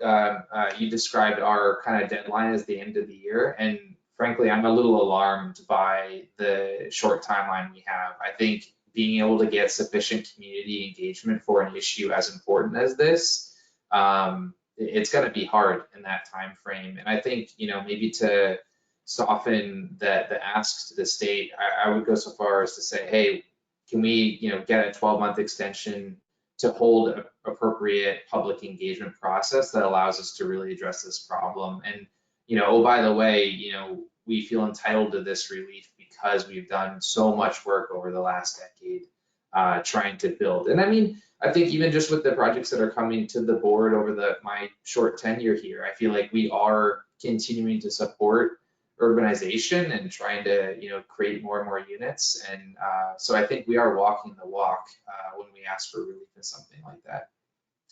you described our kind of deadline as the end of the year. And frankly, I'm a little alarmed by the short timeline we have. I think being able to get sufficient community engagement for an issue as important as this, it's going to be hard in that time frame. And I think, maybe to soften the asks to the state, I would go so far as to say, hey, can we, get a 12-month extension to hold an appropriate public engagement process that allows us to really address this problem? And, oh, by the way, we feel entitled to this relief because we've done so much work over the last decade trying to build. And I think even just with the projects that are coming to the board over my short tenure here, I feel like we are continuing to support urbanization and trying to create more and more units. And so I think we are walking the walk when we ask for relief in something like that.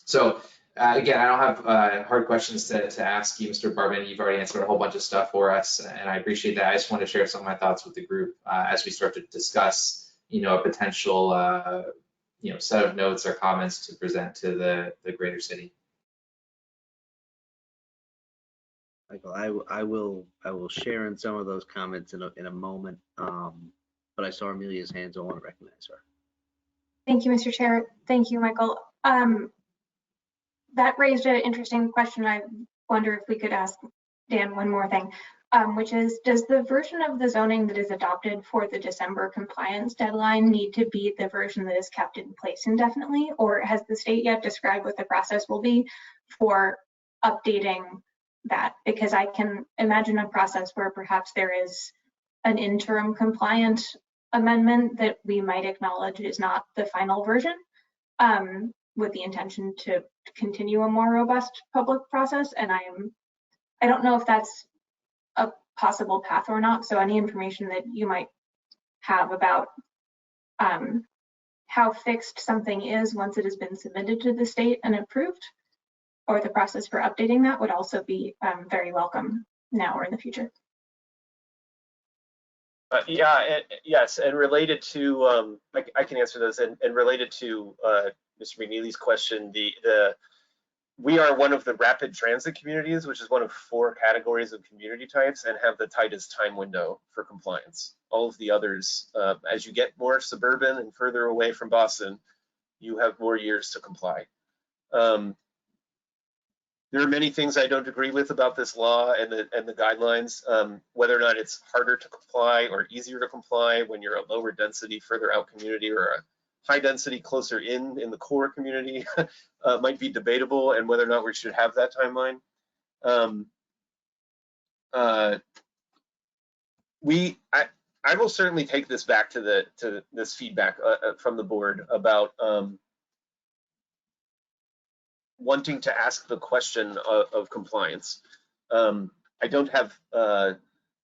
So again, I don't have hard questions to ask you, Mr. Bartman. You've already answered a whole bunch of stuff for us, and I appreciate that. I just want to share some of my thoughts with the group as we start to discuss a potential set of notes or comments to present to the greater city. Michael, I will share in some of those comments in a moment. But I saw Amelia's hand, so I want to recognize her. Thank you, Mr. Chair. Thank you, Michael. That raised an interesting question. I wonder if we could ask Dan one more thing, which is, does the version of the zoning that is adopted for the December compliance deadline need to be the version that is kept in place indefinitely? Or has the state yet described what the process will be for updating that? Because I can imagine a process where perhaps there is an interim compliant amendment that we might acknowledge is not the final version, with the intention to continue a more robust public process. And I don't know if that's a possible path or not. So any information that you might have about how fixed something is once it has been submitted to the state and approved, or the process for updating that, would also be very welcome now or in the future. Yes, and related to, I can answer those, and related to Mr. McNeely's question, we are one of the rapid transit communities, which is one of 4 categories of community types, and have the tightest time window for compliance. All of the others, as you get more suburban and further away from Boston, you have more years to comply. There are many things I don't agree with about this law and the guidelines, whether or not it's harder to comply or easier to comply when you're a lower density, further out community, or a high density closer in the core community might be debatable, and whether or not we should have that timeline. I will certainly take this back to this feedback from the board about wanting to ask the question of compliance. I don't have a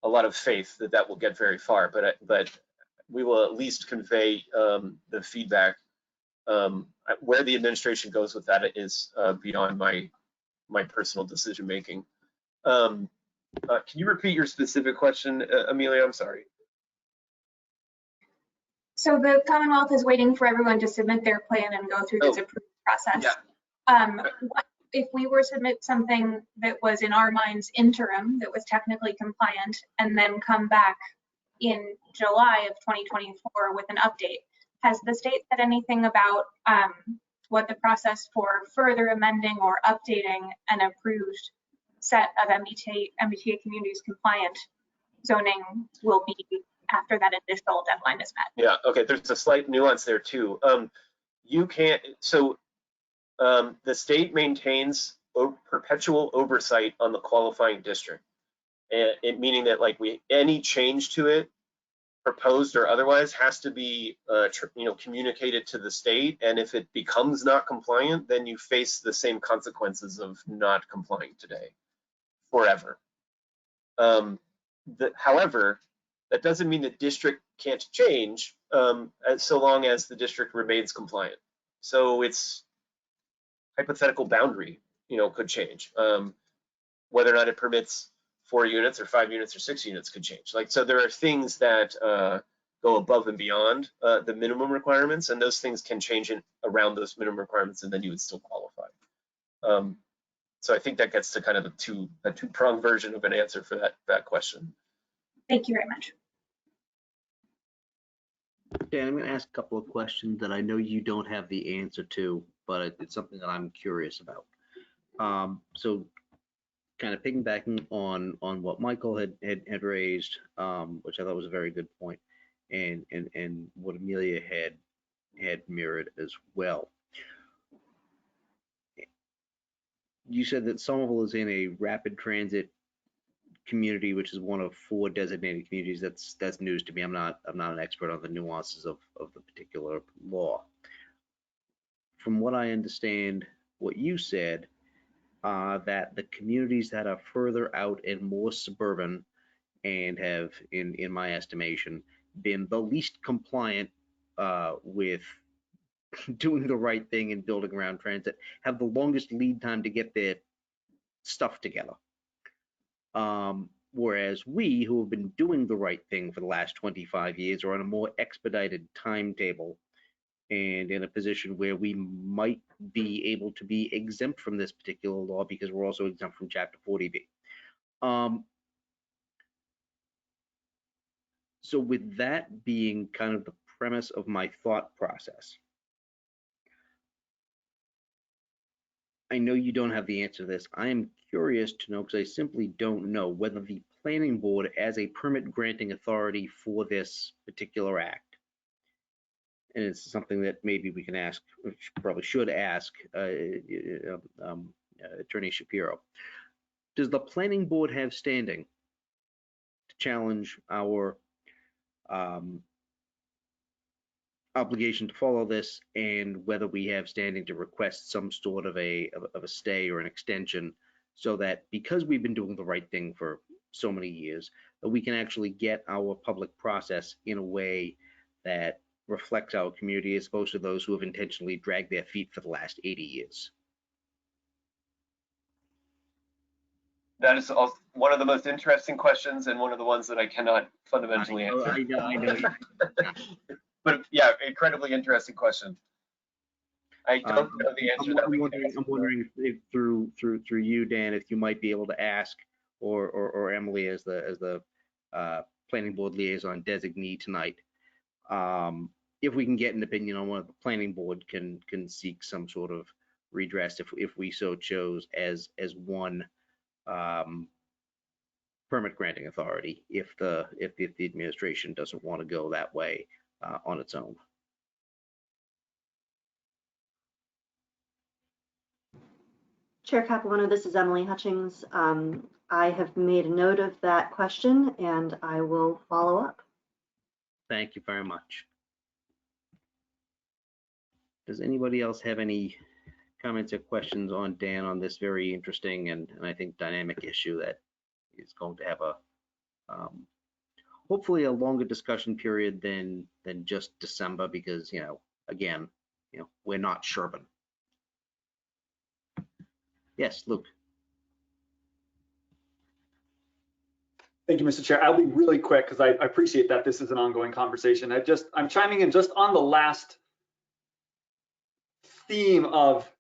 lot of faith that will get very far, but we will at least convey the feedback. Where the administration goes with that is beyond my personal decision making. Can you repeat your specific question, Amelia? I'm sorry. So the Commonwealth is waiting for everyone to submit their plan and go through this approval process. Yeah. If we were to submit something that was in our minds interim, that was technically compliant, and then come back in July of 2024 with an update, has the state said anything about what the process for further amending or updating an approved set of MBTA communities compliant zoning will be after that initial deadline is met? Yeah, okay, there's a slight nuance there too. You can't, so The state maintains perpetual oversight on the qualifying district. And it meaning that like any change to it, proposed or otherwise, has to be communicated to the state. And if it becomes not compliant, then you face the same consequences of not complying today forever. However, that doesn't mean the district can't change so long as the district remains compliant. So its hypothetical boundary, could change. Whether or not it permits 4 units or 5 units or 6 units could change. So there are things that go above and beyond the minimum requirements, and those things can change around those minimum requirements, and then you would still qualify. So I think that gets to kind of a two-pronged version of an answer for that question. Thank you very much. Dan, I'm going to ask a couple of questions that I know you don't have the answer to, but it's something that I'm curious about. So kind of piggybacking on what Michael had raised, which I thought was a very good point, and what Amelia had mirrored as well. You said that Somerville is in a rapid transit community, which is one of 4 designated communities. That's news to me. I'm not an expert on the nuances of the particular law. From what I understand, what you said, that the communities that are further out and more suburban and have, in my estimation, been the least compliant with doing the right thing and building around transit, have the longest lead time to get their stuff together. Whereas we, who have been doing the right thing for the last 25 years, are on a more expedited timetable and in a position where we might be able to be exempt from this particular law because we're also exempt from Chapter 40B. So with that being kind of the premise of my thought process, I know you don't have the answer to this. I am curious to know, because I simply don't know, whether the planning board, as a permit granting authority for this particular act, and it's something that maybe we can ask, which probably should ask Attorney Shapiro, does the planning board have standing to challenge our obligation to follow this, and whether we have standing to request some sort of a stay or an extension, so that because we've been doing the right thing for so many years, that we can actually get our public process in a way that reflects our community as opposed to those who have intentionally dragged their feet for the last 80 years. That is also one of the most interesting questions, and one of the ones that I cannot fundamentally answer. I know. But yeah, incredibly interesting question. I don't know the answer. I'm wondering if through you, Dan, if you might be able to ask, or Emily as the planning board liaison designee tonight, if we can get an opinion on whether the planning board can seek some sort of redress if we so chose as one permit granting authority, if the administration doesn't want to go that way on its own. Chair Capuano, this is Emily Hutchings. I have made a note of that question and I will follow up. Thank you very much. Does anybody else have any comments or questions on Dan on this very interesting and I think dynamic issue that is going to have a hopefully a longer discussion period than just December, because again, we're not Sherburne. Yes, Luke. Thank you, Mr. Chair. I'll be really quick because I appreciate that this is an ongoing conversation. I'm chiming in just on the last theme of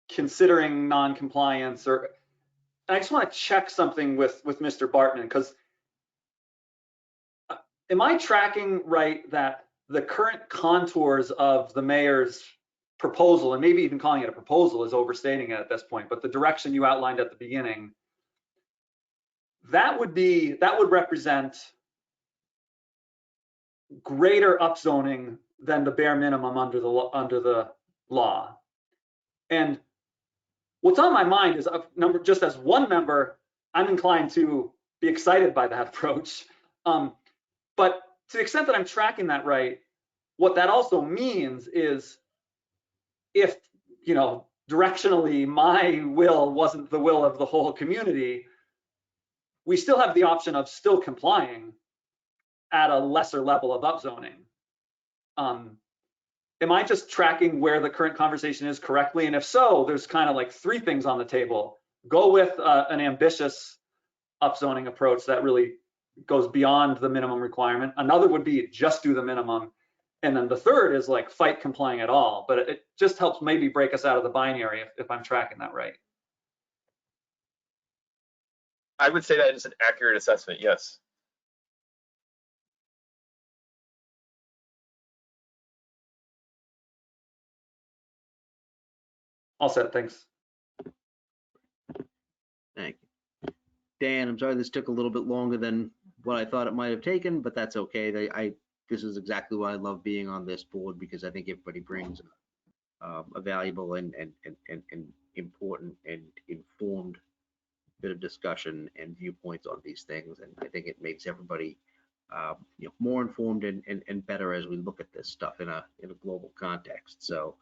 considering non-compliance, or I just want to check something with Mr. Bartman, because am I tracking right that the current contours of the mayor's proposal, and maybe even calling it a proposal is overstating it at this point, but the direction you outlined at the beginning, that would represent greater upzoning than the bare minimum under the law. And what's on my mind is just as one member, I'm inclined to be excited by that approach. But to the extent that I'm tracking that right, what that also means is if, directionally my will wasn't the will of the whole community, we still have the option of still complying at a lesser level of upzoning. Am I just tracking where the current conversation is correctly? And if so, there's kind of like 3 things on the table. Go with an ambitious upzoning approach that really goes beyond the minimum requirement. Another would be just do the minimum. And then the third is like fight complying at all. But it just helps maybe break us out of the binary if I'm tracking that right. I would say that is an accurate assessment, yes. All set, thanks. Thank you. Dan, I'm sorry this took a little bit longer than what I thought it might have taken, but that's okay. This is exactly why I love being on this board, because I think everybody brings a valuable and important and informed bit of discussion and viewpoints on these things. And I think it makes everybody more informed and better as we look at this stuff in a global context. So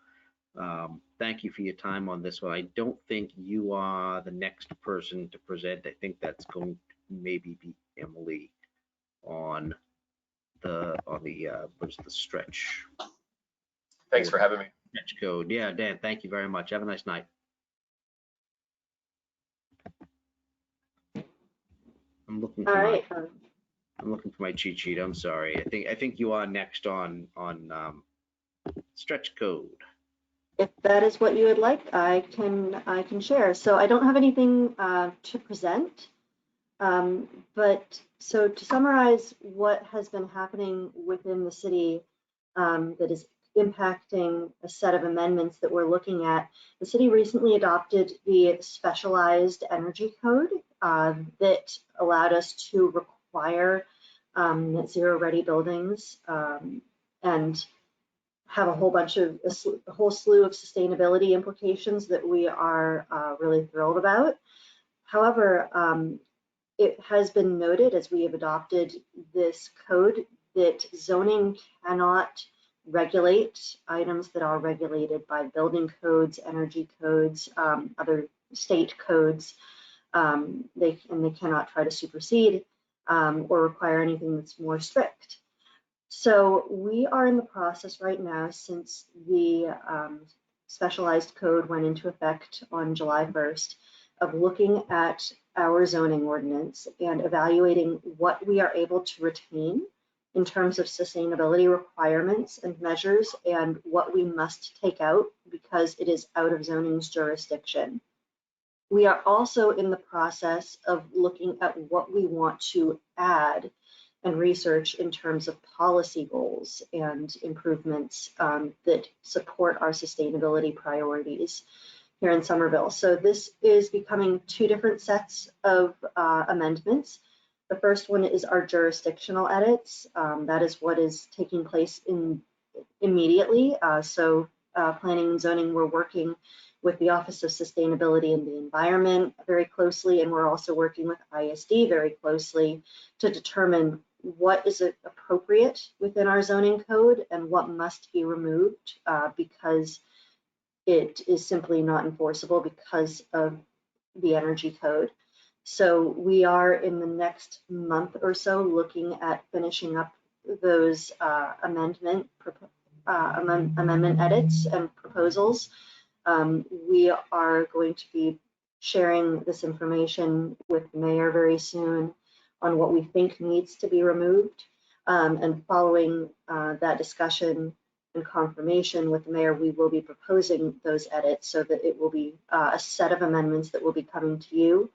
thank you for your time on this one. I don't think you are the next person to present. I think that's going to maybe be Emily on the what's the stretch. Thanks for having me. Stretch code. Yeah, Dan, thank you very much. Have a nice night. I'm looking for All right. I'm looking for my cheat sheet. I'm sorry. I think you are next on stretch code. If that is what you would like, I can share. So I don't have anything to present, but so to summarize what has been happening within the city that is impacting a set of amendments that we're looking at, the city recently adopted the specialized energy code that allowed us to require net zero ready buildings and have a whole slew of sustainability implications that we are really thrilled about. However, it has been noted as we have adopted this code that zoning cannot regulate items that are regulated by building codes, energy codes, other state codes. They cannot try to supersede or require anything that's more strict. So we are in the process right now, since the specialized code went into effect on July 1st, of looking at our zoning ordinance and evaluating what we are able to retain in terms of sustainability requirements and measures, and what we must take out because it is out of zoning's jurisdiction. We are also in the process of looking at what we want to add and research in terms of policy goals and improvements that support our sustainability priorities here in Somerville. So this is becoming 2 different sets of amendments. The first one is our jurisdictional edits. That is what is taking place immediately. Planning and zoning, we're working with the Office of Sustainability and the Environment very closely, and we're also working with ISD very closely to determine what is appropriate within our zoning code and what must be removed because it is simply not enforceable because of the energy code. So we are in the next month or so looking at finishing up those amendment edits and proposals. We are going to be sharing this information with the mayor very soon on what we think needs to be removed. And following that discussion and confirmation with the mayor, we will be proposing those edits so that it will be a set of amendments that will be coming to you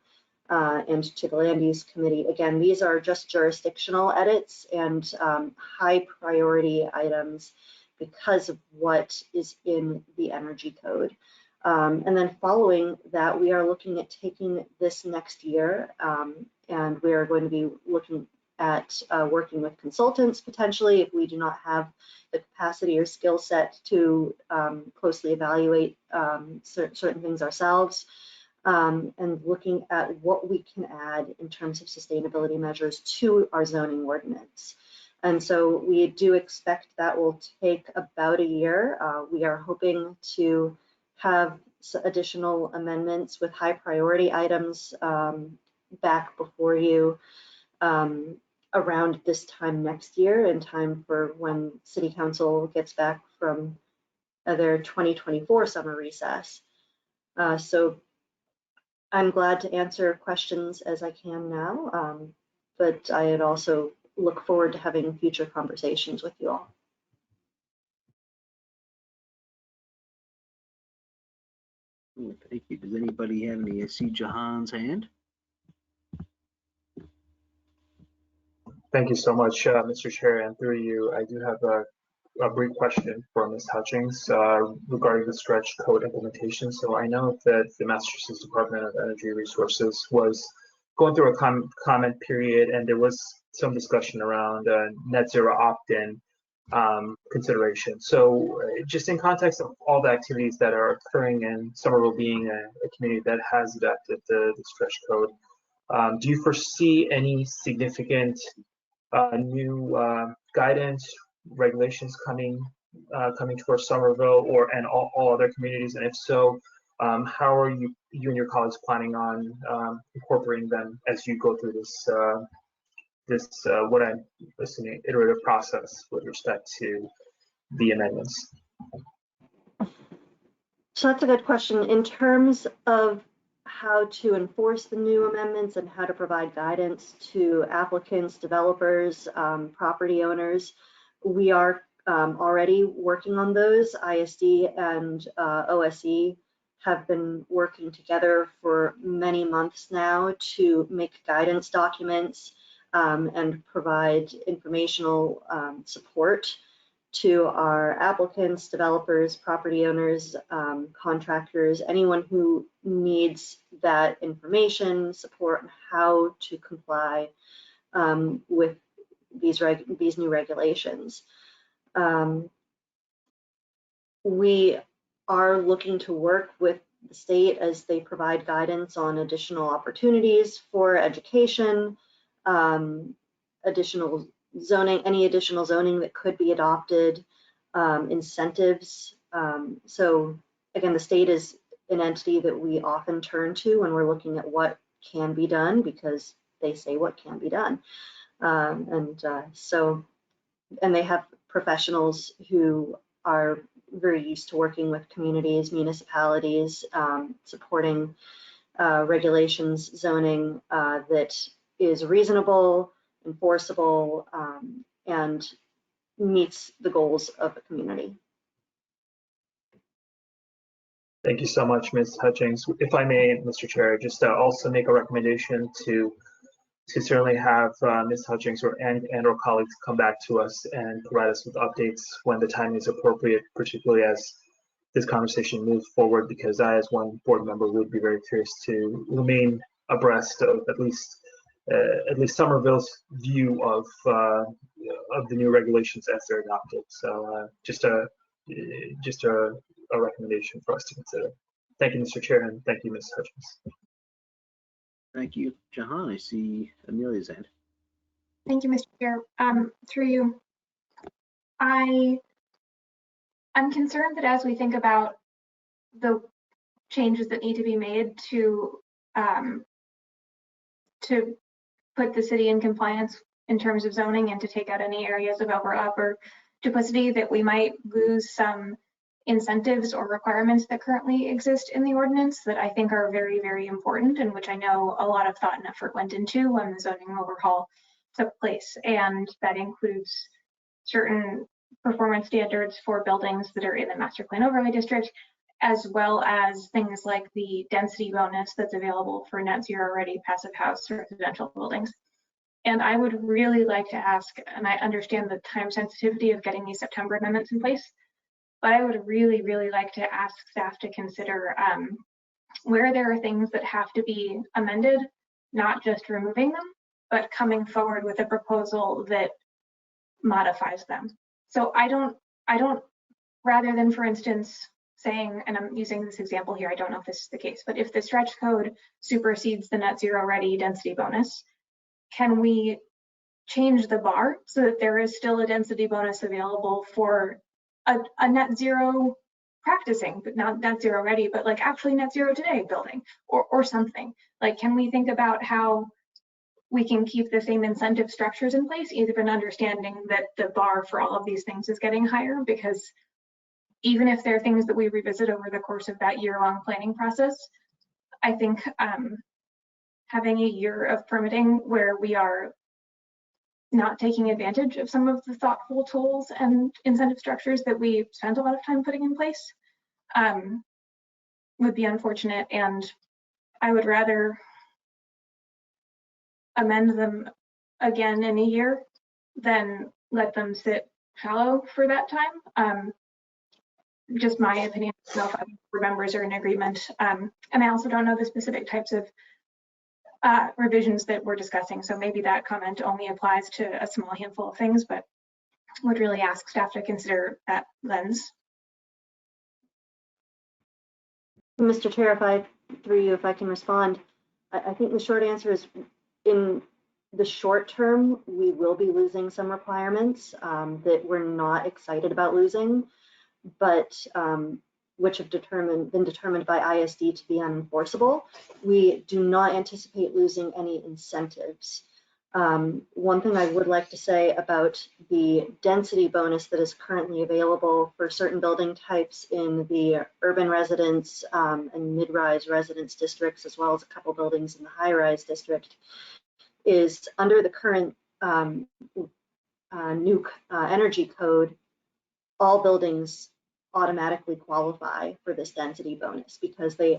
and to the Land Use Committee. Again, these are just jurisdictional edits and high priority items because of what is in the energy code. And then following that, we are looking at taking this next year and we are going to be looking at working with consultants potentially if we do not have the capacity or skill set to closely evaluate certain things ourselves, and looking at what we can add in terms of sustainability measures to our zoning ordinance. And so we do expect that will take about a year. We are hoping to have additional amendments with high priority items back before you around this time next year, in time for when City Council gets back from their 2024 summer recess. So I'm glad to answer questions as I can now, but I'd also look forward to having future conversations with you all. Thank you. Does anybody have any? I see Jahan's hand. Thank you so much, Mr. Chair, and through you, I do have a brief question for Ms. Hutchings regarding the stretch code implementation. So I know that the Massachusetts Department of Energy Resources was going through a comment period, and there was some discussion around net zero opt-in consideration. So just in context of all the activities that are occurring in Somerville being a community that has adopted the stretch code, do you foresee any significant new guidance, regulations coming towards Somerville and all other communities? And if so, how are you and your colleagues planning on incorporating them as you go through this what I'm assuming iterative process with respect to the amendments? So that's a good question. In terms of how to enforce the new amendments and how to provide guidance to applicants, developers, property owners, we are already working on those. ISD and OSE have been working together for many months now to make guidance documents and provide informational support to our applicants, developers, property owners, contractors, anyone who needs that information, support on how to comply with these new regulations. We are looking to work with the state as they provide guidance on additional opportunities for education, additional zoning, any additional zoning that could be adopted, incentives. So again, the state is an entity that we often turn to when we're looking at what can be done, because they say what can be done. And they have professionals who are very used to working with communities, municipalities, supporting regulations, zoning that is reasonable, enforceable, and meets the goals of the community. Thank you so much, Ms. Hutchings. If I may, Mr. Chair, just also make a recommendation to certainly have Ms. Hutchings and/or colleagues come back to us and provide us with updates when the time is appropriate, particularly as this conversation moves forward, because I, as one board member, would be very curious to remain abreast of at least Somerville's view of the new regulations as they're adopted. So just a recommendation for us to consider. Thank you, Mr. Chair, and thank you, Ms. Hutchings. Thank you, Jahan. I see Amelia's hand. Thank you, Mr. Chair. Through you, I'm concerned that as we think about the changes that need to be made to put the city in compliance in terms of zoning and to take out any areas of overlap or duplicity, that we might lose some incentives or requirements that currently exist in the ordinance that I think are very, very important, and which I know a lot of thought and effort went into when the zoning overhaul took place. And that includes certain performance standards for buildings that are in the master plan overlay district, as well as things like the density bonus that's available for net zero ready passive house residential buildings. And I would really like to ask, and I understand the time sensitivity of getting these September amendments in place, but I would really, really like to ask staff to consider where there are things that have to be amended, not just removing them, but coming forward with a proposal that modifies them. So I don't, rather than, for instance, saying, and I'm using this example here, I don't know if this is the case, but if the stretch code supersedes the net zero ready density bonus, can we change the bar so that there is still a density bonus available for a net zero practicing, but not net zero ready, but like actually net zero today building or something? Like, can we think about how we can keep the same incentive structures in place, even understanding that the bar for all of these things is getting higher? Because even if there are things that we revisit over the course of that year-long planning process, I think having a year of permitting where we are not taking advantage of some of the thoughtful tools and incentive structures that we spent a lot of time putting in place would be unfortunate. And I would rather amend them again in a year than let them sit fallow for that time. Just my opinion. I don't know if other members are in agreement. And I also don't know the specific types of revisions that we're discussing. So maybe that comment only applies to a small handful of things, but would really ask staff to consider that lens. Mr. Chair, if I can respond, I think the short answer is in the short term, we will be losing some requirements that we're not excited about losing, but which have been determined by ISD to be unenforceable. We do not anticipate losing any incentives. One thing I would like to say about the density bonus that is currently available for certain building types in the urban residence and mid-rise residence districts, as well as a couple buildings in the high-rise district, is under the current new energy code, all buildings automatically qualify for this density bonus because they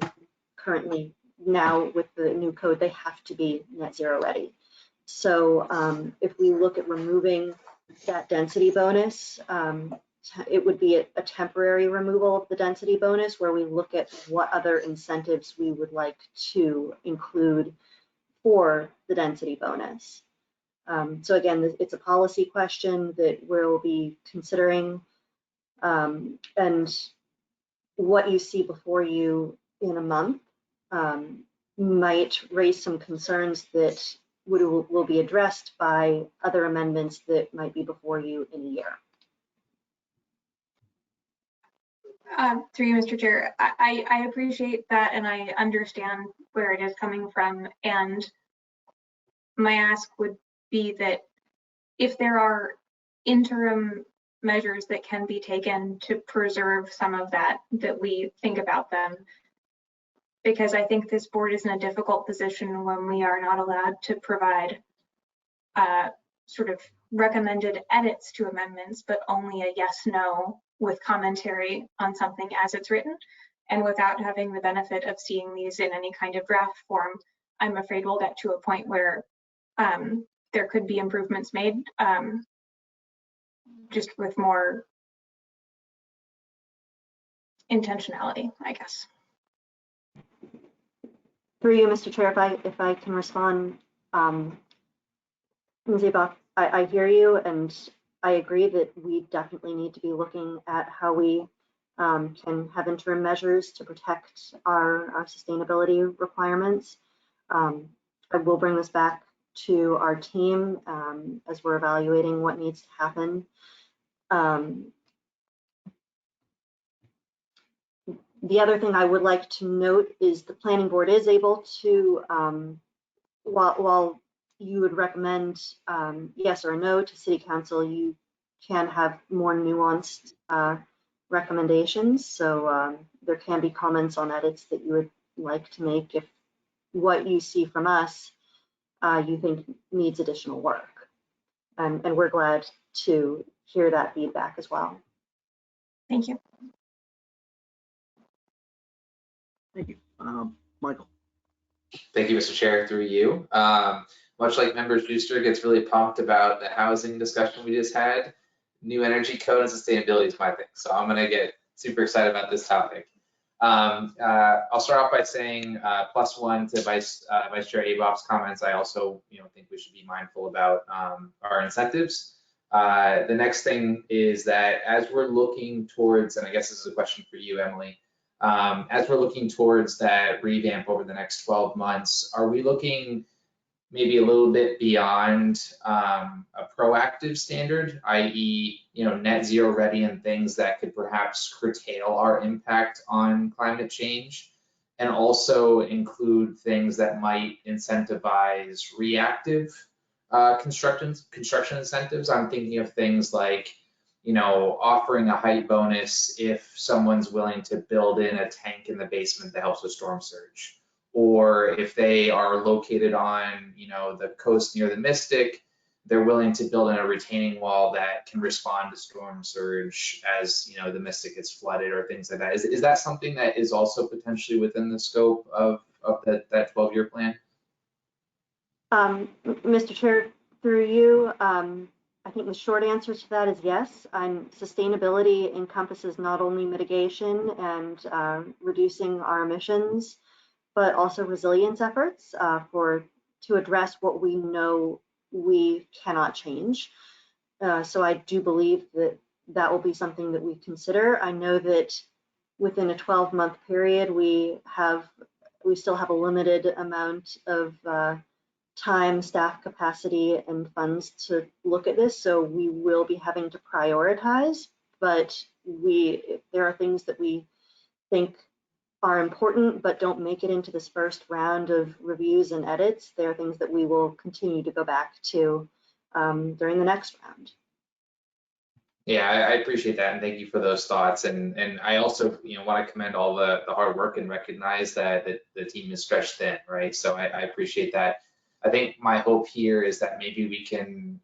currently, now with the new code, they have to be net zero ready. So if we look at removing that density bonus, it would be a temporary removal of the density bonus where we look at what other incentives we would like to include for the density bonus. So again, it's a policy question that we'll be considering. And what you see before you in a month might raise some concerns that will be addressed by other amendments that might be before you in a year. Through you, Mr. Chair, I appreciate that and I understand where it is coming from. And my ask would be that if there are interim measures that can be taken to preserve some of that, that we think about them. Because I think this board is in a difficult position when we are not allowed to provide sort of recommended edits to amendments, but only a yes, no with commentary on something as it's written. And without having the benefit of seeing these in any kind of draft form, I'm afraid we'll get to a point where there could be improvements made just with more intentionality, I guess. Through you, Mr. Chair, if I can respond, Ms. Abach, I hear you, and I agree that we definitely need to be looking at how we can have interim measures to protect our sustainability requirements. I will bring this back to our team as we're evaluating what needs to happen. The other thing I would like to note is the planning board is able to, while you would recommend yes or no to city council, you can have more nuanced recommendations. So there can be comments on edits that you would like to make if what you see from us you think needs additional work. And we're glad to hear that feedback as well. Thank you. Thank you. Michael. Thank you, Mr. Chair, through you. Much like Member Schuster gets really pumped about the housing discussion we just had, new energy code and sustainability is my thing. So I'm gonna get super excited about this topic. I'll start off by saying +1 to Vice Chair Abov's comments. I also, think we should be mindful about our incentives. The next thing is that as we're looking towards, and I guess this is a question for you, Emily, as we're looking towards that revamp over the next 12 months, are we looking maybe a little bit beyond a proactive standard, i.e., net zero ready and things that could perhaps curtail our impact on climate change, and also include things that might incentivize reactive construction incentives? I'm thinking of things like, offering a height bonus if someone's willing to build in a tank in the basement that helps with storm surge. Or if they are located on, the coast near the Mystic, they're willing to build in a retaining wall that can respond to storm surge as, the Mystic gets flooded or things like that. Is that something that is also potentially within the scope of that 12-year plan? Mr. Chair, through you, I think the short answer to that is yes. Sustainability encompasses not only mitigation and reducing our emissions, but also resilience efforts to address what we know we cannot change. So I do believe that will be something that we consider. I know that within a 12-month period, we still have a limited amount of time, staff capacity, and funds to look at this. So we will be having to prioritize, but there are things that we think are important but don't make it into this first round of reviews and edits. There are things that we will continue to go back to during the next round. Yeah, I appreciate that, and thank you for those thoughts. And I also, want to commend all the hard work and recognize that the team is stretched thin, right? So I appreciate that. I think my hope here is that maybe we can,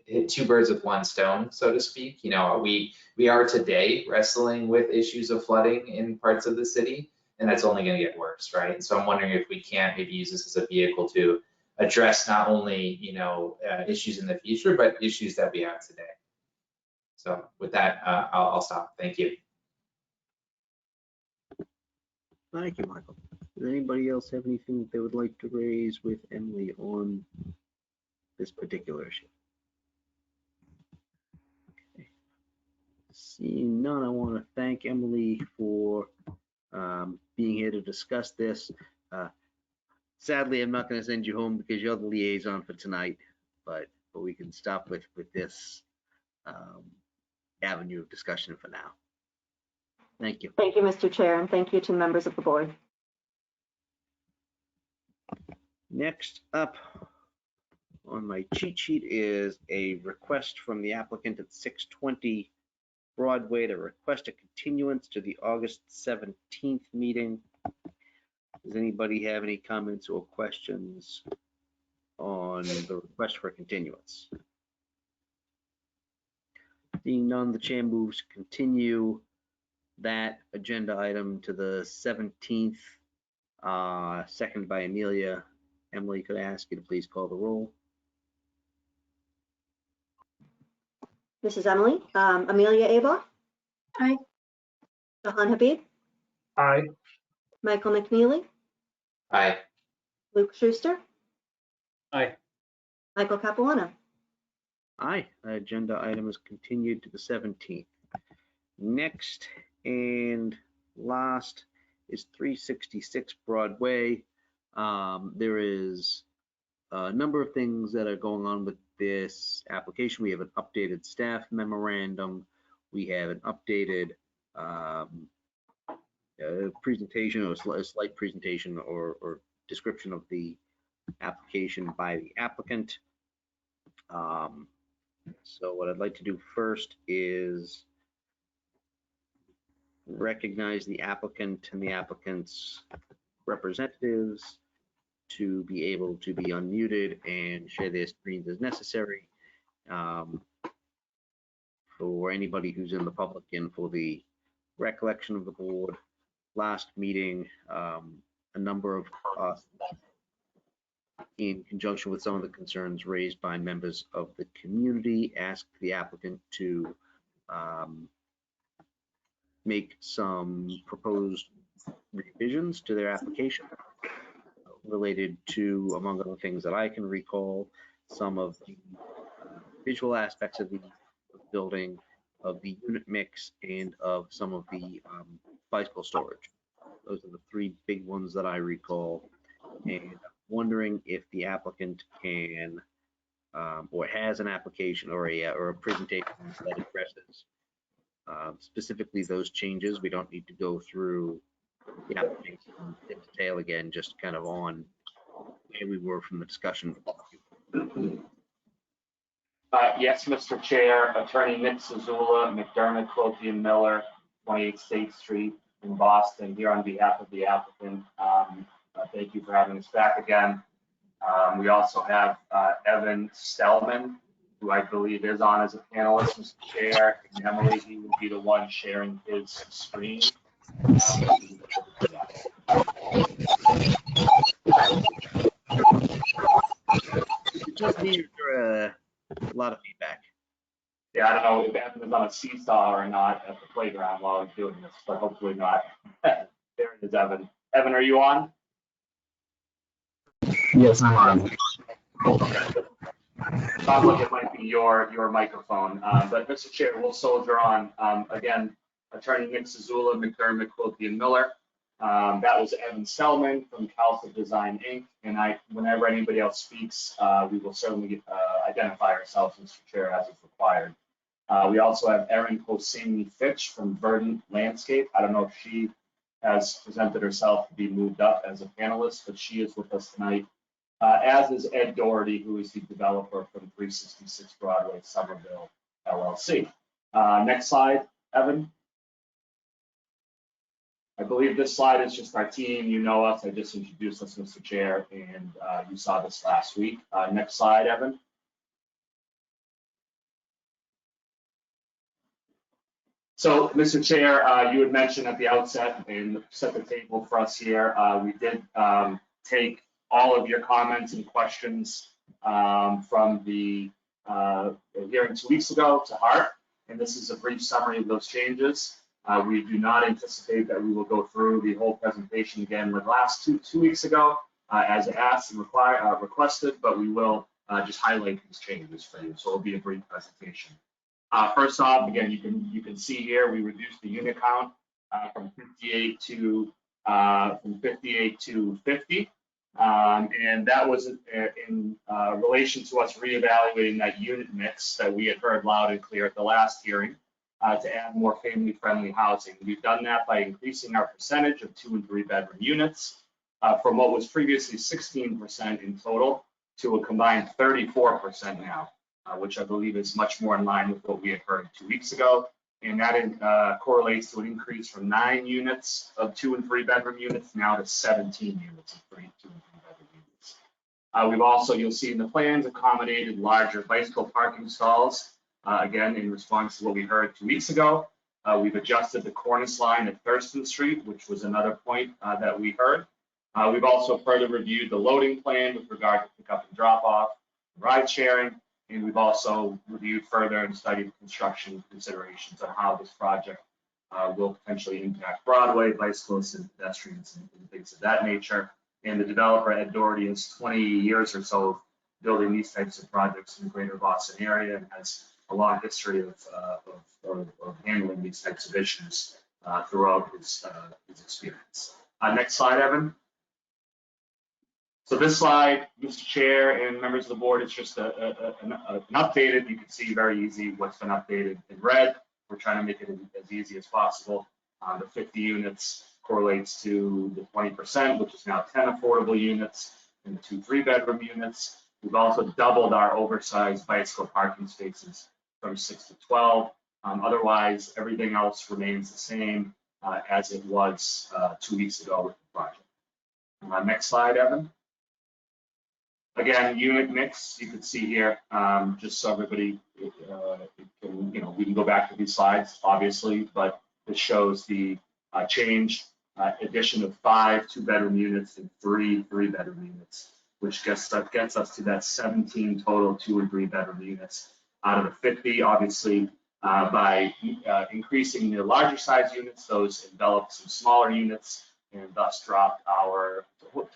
hit two birds with one stone, so to speak. We are today wrestling with issues of flooding in parts of the city, and that's only going to get worse, right? So I'm wondering if we can't maybe use this as a vehicle to address not only issues in the future, but issues that we have today. So with that, I'll stop. Thank you. Thank you, Michael. Does anybody else have anything that they would like to raise with Emily on this particular issue? Okay. Seeing none, I want to thank Emily for being here to discuss this. Sadly, I'm not going to send you home because you're the liaison for tonight, but we can stop with this avenue of discussion for now. Thank you. Thank you, Mr. Chair, and thank you to members of the board. Next up on my cheat sheet is a request from the applicant at 620 Broadway to request a continuance to the August 17th meeting. Does anybody have any comments or questions on the request for continuance? Seeing none, the chair moves to continue that agenda item to the 17th, seconded by Amelia. Emily, could I ask you to please call the roll? This is Emily. Amelia Abov? Aye. Jahan Habib? Aye. Michael McNeely? Aye. Luke Schuster? Aye. Michael Capuano? Aye, agenda item is continued to the 17th. Next and last is 366 Broadway. There is a number of things that are going on with this application. We have an updated staff memorandum. We have an updated presentation, or a slight presentation or description of the application by the applicant. So what I'd like to do first is recognize the applicant and the applicant's representatives to be able to be unmuted and share their screens as necessary. For anybody who's in the public and for the recollection of the board, last meeting, a number of us, in conjunction with some of the concerns raised by members of the community, asked the applicant to make some proposed revisions to their application related to, among other things that I can recall, some of the visual aspects of the building, of the unit mix, and of some of the bicycle storage. Those are the three big ones that I recall. And I'm wondering if the applicant can or has an application or a presentation that addresses specifically those changes. We don't need to go through the application in detail again, just kind of on where we were from the discussion. Yes, Mr. Chair, Attorney Nick Zazula, McDermott, Quilty and Miller, 28 State Street in Boston, here on behalf of the applicant. Thank you for having us back again. We also have Evan Stellman, who I believe is on as a panelist, Mr. Chair. And Emily, he will be the one sharing his screen. Just need a lot of feedback. Yeah, I don't know if Evan is on a seesaw or not at the playground while he's doing this, but hopefully not. There it is, Evan. Evan, are you on? Yes, I'm on. Okay. Sounds like it might be your microphone, but Mr. Chair, we'll soldier on. Again, Attorney Nick Zazula, McDermott, Quilty and Miller. That was Evan Stellman from Calfa Design Inc. And whenever anybody else speaks, we will certainly identify ourselves, Mr. Chair, as is required. We also have Erin Hosseini Fitch from Verdant Landscape. I don't know if she has presented herself to be moved up as a panelist, but she is with us tonight, as is Ed Doherty, who is the developer from 366 Broadway, Somerville, LLC. Next slide, Evan. I believe this slide is just our team. You know us. I just introduced us, Mr. Chair, and you saw this last week. Next slide, Evan. So, Mr. Chair, you had mentioned at the outset and set the table for us here. We did take all of your comments and questions from the hearing 2 weeks ago to heart, and this is a brief summary of those changes. We do not anticipate that we will go through the whole presentation again like last two weeks ago, as asked and requested, but we will just highlight these changes for you. So it'll be a brief presentation. First off, again, you can see here we reduced the unit count from 58 to 50, and that was in relation to us reevaluating that unit mix that we had heard loud and clear at the last hearing. To add more family-friendly housing. We've done that by increasing our percentage of 2 and 3 bedroom units from what was previously 16% in total to a combined 34% now, which I believe is much more in line with what we had heard 2 weeks ago. And that correlates to an increase from 9 units of 2 and 3 bedroom units now to 17 units of 2 and 3 bedroom units. We've also, you'll see in the plans, accommodated larger bicycle parking stalls. Again, in response to what we heard 2 weeks ago, we've adjusted the cornice line at Thurston Street, which was another point that we heard. We've also further reviewed the loading plan with regard to pickup and drop off, ride sharing, and we've also reviewed further and studied construction considerations on how this project will potentially impact Broadway, bicyclists and pedestrians and things of that nature. And the developer, Ed Doherty, has 20 years or so of building these types of projects in the greater Boston area and has a long history of handling these types of issues throughout his experience. Next slide, Evan. So this slide, Mr. Chair and members of the board, it's just an updated, you can see very easy what's been updated in red. We're trying to make it as easy as possible. The 50 units correlates to the 20%, which is now 10 affordable units, and the 2 3-bedroom units. We've also doubled our oversized bicycle parking spaces from 6 to 12. Otherwise, everything else remains the same as it was 2 weeks ago with the project. Next slide, Evan. Again, unit mix, you can see here, just so everybody, we can go back to these slides, obviously, but it shows the change, addition of 5 2-bedroom units and 3 3-bedroom units, which gets us to that 17 total 2 and 3 bedroom units out of the 50. Obviously, by increasing the larger size units, those enveloped some smaller units and thus dropped our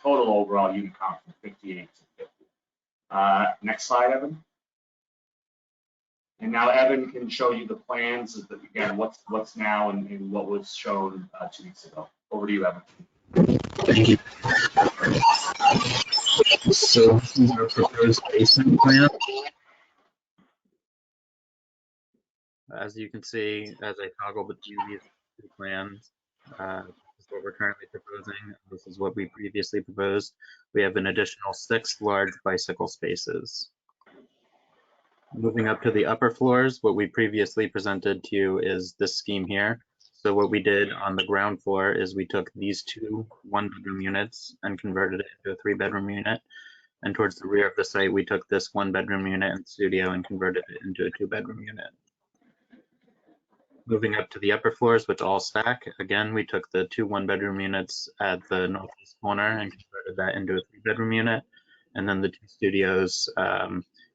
total overall unit count from 58 to 50. Next slide, Evan. And now Evan can show you the plans of again, what's now and what was shown 2 weeks ago. Over to you, Evan. Thank you. So this is our proposed basement plan. As you can see, as I toggle between these two plans, this is what we're currently proposing. This is what we previously proposed. We have an additional 6 large bicycle spaces. Moving up to the upper floors, what we previously presented to you is this scheme here. So what we did on the ground floor is we took these 2 1-bedroom units and converted it into a 3-bedroom unit. And towards the rear of the site, we took this 1-bedroom unit and studio and converted it into a 2-bedroom unit. Moving up to the upper floors, which all stack, again, we took the 2 1-bedroom units at the northeast corner and converted that into a 3-bedroom unit. And then the 2 studios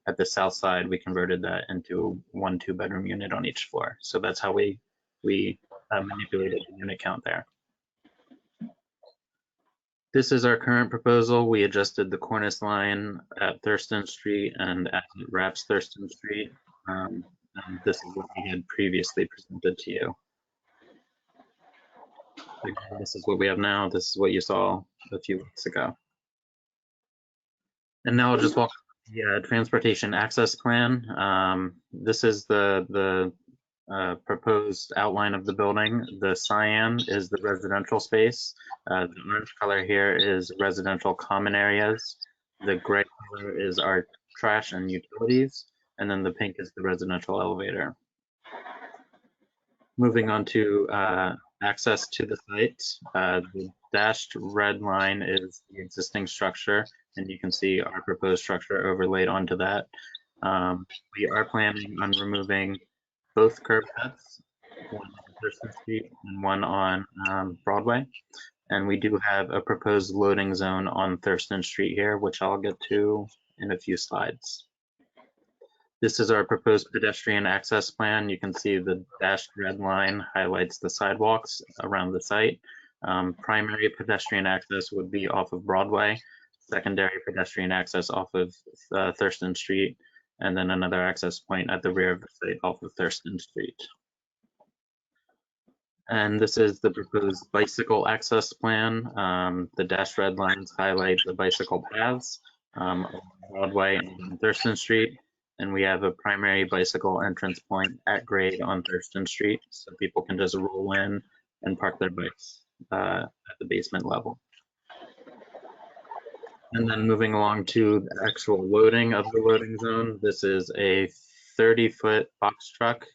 at the south side, we converted that into 1 2-bedroom unit on each floor. So that's how we manipulated the unit count there. This is our current proposal. We adjusted the cornice line at Thurston Street and as it wraps Thurston Street. And this is what we had previously presented to you. Again, this is what we have now. This is what you saw a few weeks ago. And now I'll just walk through the transportation access plan. This is the proposed outline of the building. The cyan is the residential space. The orange color here is residential common areas. The gray color is our trash and utilities. And then the pink is the residential elevator. Moving on to access to the site. The dashed red line is the existing structure, and you can see our proposed structure overlaid onto that. We are planning on removing both curb cuts, one on Thurston Street and one on Broadway. And we do have a proposed loading zone on Thurston Street here, which I'll get to in a few slides. This is our proposed pedestrian access plan. You can see the dashed red line highlights the sidewalks around the site. Primary pedestrian access would be off of Broadway, secondary pedestrian access off of Thurston Street, and then another access point at the rear of the site off of Thurston Street. And this is the proposed bicycle access plan. The dashed red lines highlight the bicycle paths on Broadway and Thurston Street. And we have a primary bicycle entrance point at grade on Thurston Street, so people can just roll in and park their bikes at the basement level. And then moving along to the actual loading of the loading zone, this is a 30-foot box truck.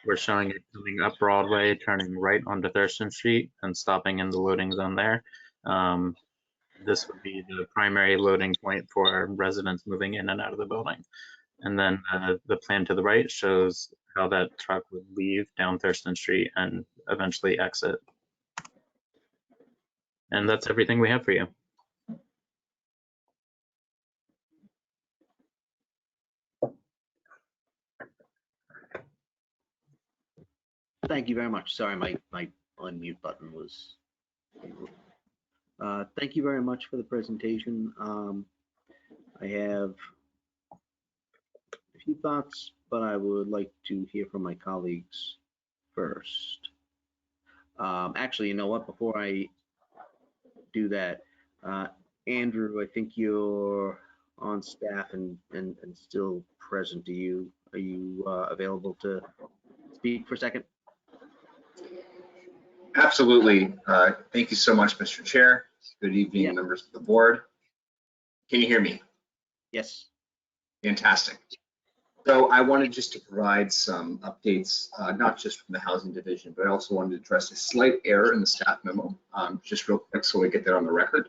We're showing it coming up Broadway, turning right onto Thurston Street and stopping in the loading zone there. This would be the primary loading point for residents moving in and out of the building. And then the plan to the right shows how that truck would leave down Thurston Street and eventually exit. And that's everything we have for you. Thank you very much. Sorry, my unmute button was. Thank you very much for the presentation. I have a few thoughts, but I would like to hear from my colleagues first. Actually, you know what? Before I do that, Andrew, I think you're on staff and still present. Are you available to speak for a second? Absolutely. Thank you so much, Mr. Chair. Good evening, members of the board. Can you hear me? Yes. Fantastic. So I wanted just to provide some updates, not just from the housing division, but I also wanted to address a slight error in the staff memo, just real quick so we get that on the record.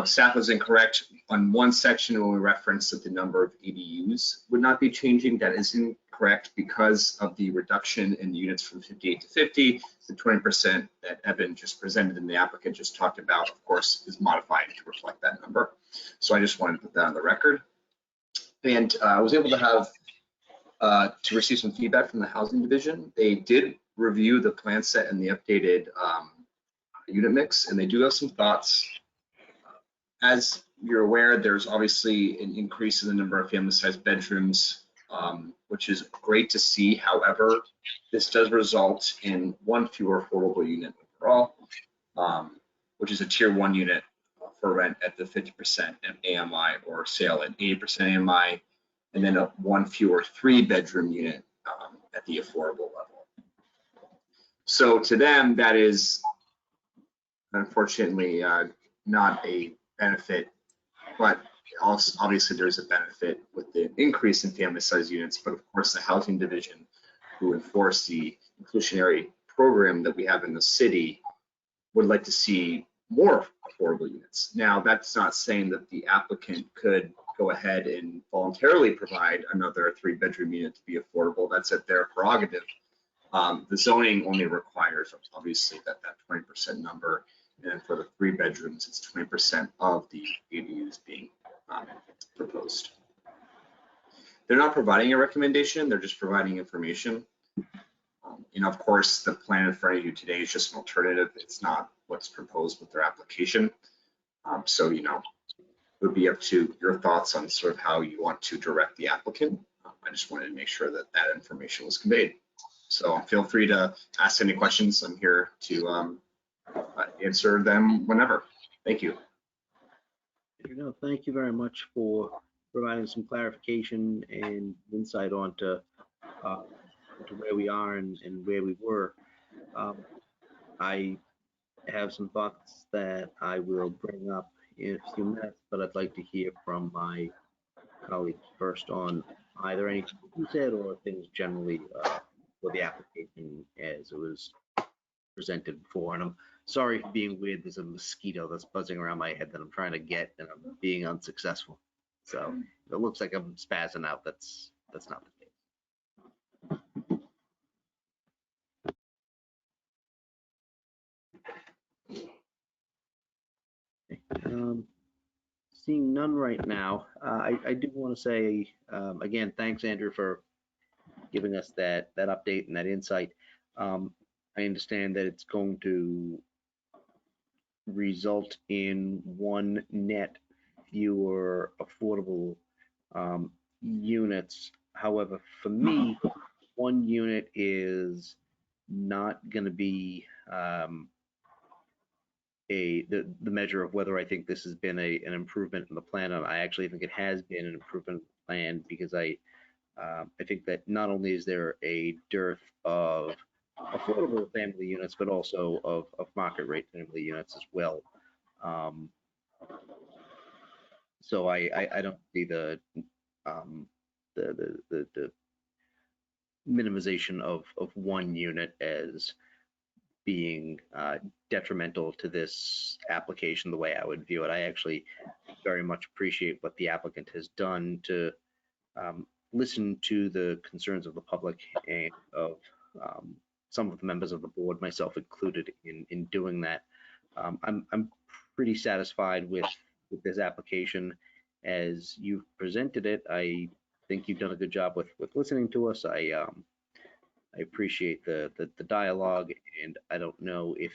Staff was incorrect on one section when we referenced that the number of ADUs would not be changing. That is incorrect because of the reduction in the units from 58 to 50. The 20% that Evan just presented and the applicant just talked about, of course, is modified to reflect that number. So I just wanted to put that on the record. And I was able to have to receive some feedback from the housing division. They did review the plan set and the updated unit mix, and they do have some thoughts. As you're aware, there's obviously an increase in the number of family-sized bedrooms, which is great to see. However, this does result in one fewer affordable unit overall, which is a tier 1 unit for rent at the 50% AMI or sale at 80% AMI, and then one fewer 3-bedroom unit at the affordable level. So to them, that is unfortunately not a benefit, but also obviously there's a benefit with the increase in family size units. But of course, the housing division, who enforce the inclusionary program that we have in the city, would like to see more affordable units. Now, that's not saying that the applicant could go ahead and voluntarily provide another 3-bedroom unit to be affordable. That's at their prerogative. The zoning only requires, obviously, that 20% number. And for the 3 bedrooms, it's 20% of the ADUs being proposed. They're not providing a recommendation, they're just providing information. Of course, the plan in front of you today is just an alternative. It's not what's proposed with their application. So, it would be up to your thoughts on sort of how you want to direct the applicant. I just wanted to make sure that that information was conveyed. So feel free to ask any questions. I'm here to answer them whenever. Thank you. No, thank you very much for providing some clarification and insight onto where we are and where we were. I have some thoughts that I will bring up in a few minutes, but I'd like to hear from my colleagues first on either anything you said or things generally for the application as it was presented before. And I'm sorry for being weird. There's a mosquito that's buzzing around my head that I'm trying to get, and I'm being unsuccessful. So if it looks like I'm spazzing out, that's not the case. Seeing none right now, I do want to say, again, thanks, Andrew, for giving us that update and that insight. I understand that it's going to result in one net fewer affordable units. However, for me, one unit is not going to be the measure of whether I think this has been an improvement in the plan. I actually think it has been an improvement in the plan, because I think that not only is there a dearth of affordable family units, but also of market rate family units as well. So I don't see the minimization of one unit as being detrimental to this application the way I would view it. I actually very much appreciate what the applicant has done to listen to the concerns of the public and of some of the members of the board, myself included, in doing that. I'm pretty satisfied with this application as you've presented it. I think you've done a good job with listening to us. I appreciate the dialogue, and I don't know if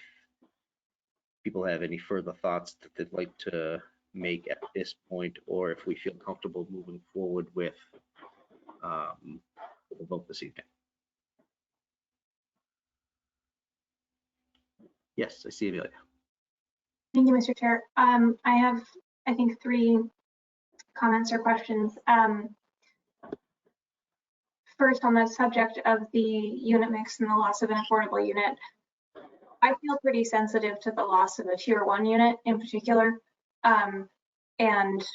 people have any further thoughts that they'd like to make at this point, or if we feel comfortable moving forward with the vote this evening. Yes, I see Amelia. Thank you, Mr. Chair. I have, I think, 3 comments or questions. First, on the subject of the unit mix and the loss of an affordable unit, I feel pretty sensitive to the loss of a tier 1 unit in particular. And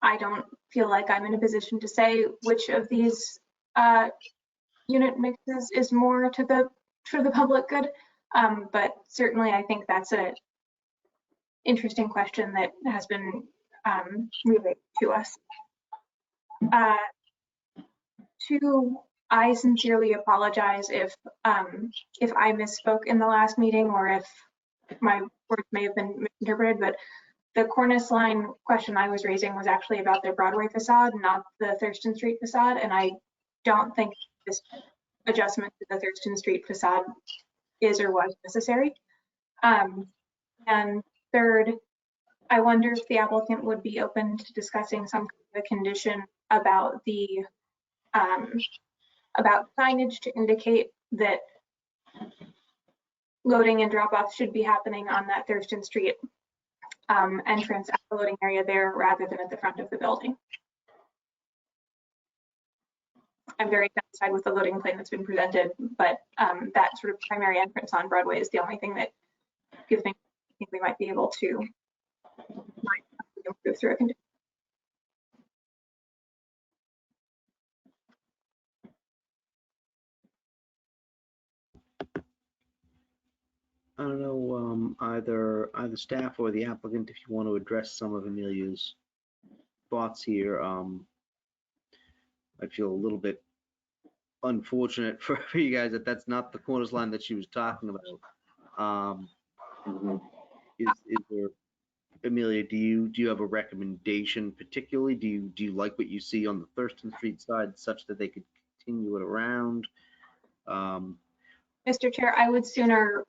I don't feel like I'm in a position to say which of these unit mixes is more to the public good. But certainly I think that's an interesting question that has been relayed to us. 2, I sincerely apologize if I misspoke in the last meeting, or if my words may have been misinterpreted, but The cornice line question I was raising was actually about their Broadway facade, not the Thurston Street facade, and I don't think this adjustment to the Thurston Street facade is or was necessary. And third, I wonder if the applicant would be open to discussing some kind of a condition about the about signage to indicate that loading and drop-off should be happening on that Thurston Street entrance at the loading area there rather than at the front of the building. I'm very satisfied with the loading plan that's been presented, but that sort of primary entrance on Broadway is the only thing that gives me, I think we might be able to improve through a condition. I don't know, either staff or the applicant, if you want to address some of Amelia's thoughts here. I feel a little bit unfortunate for you guys that that's not the cornice line that she was talking about. Is there, Amelia, do you have a recommendation particularly? Do you like what you see on the Thurston Street side such that they could continue it around? Mr. Chair, I would sooner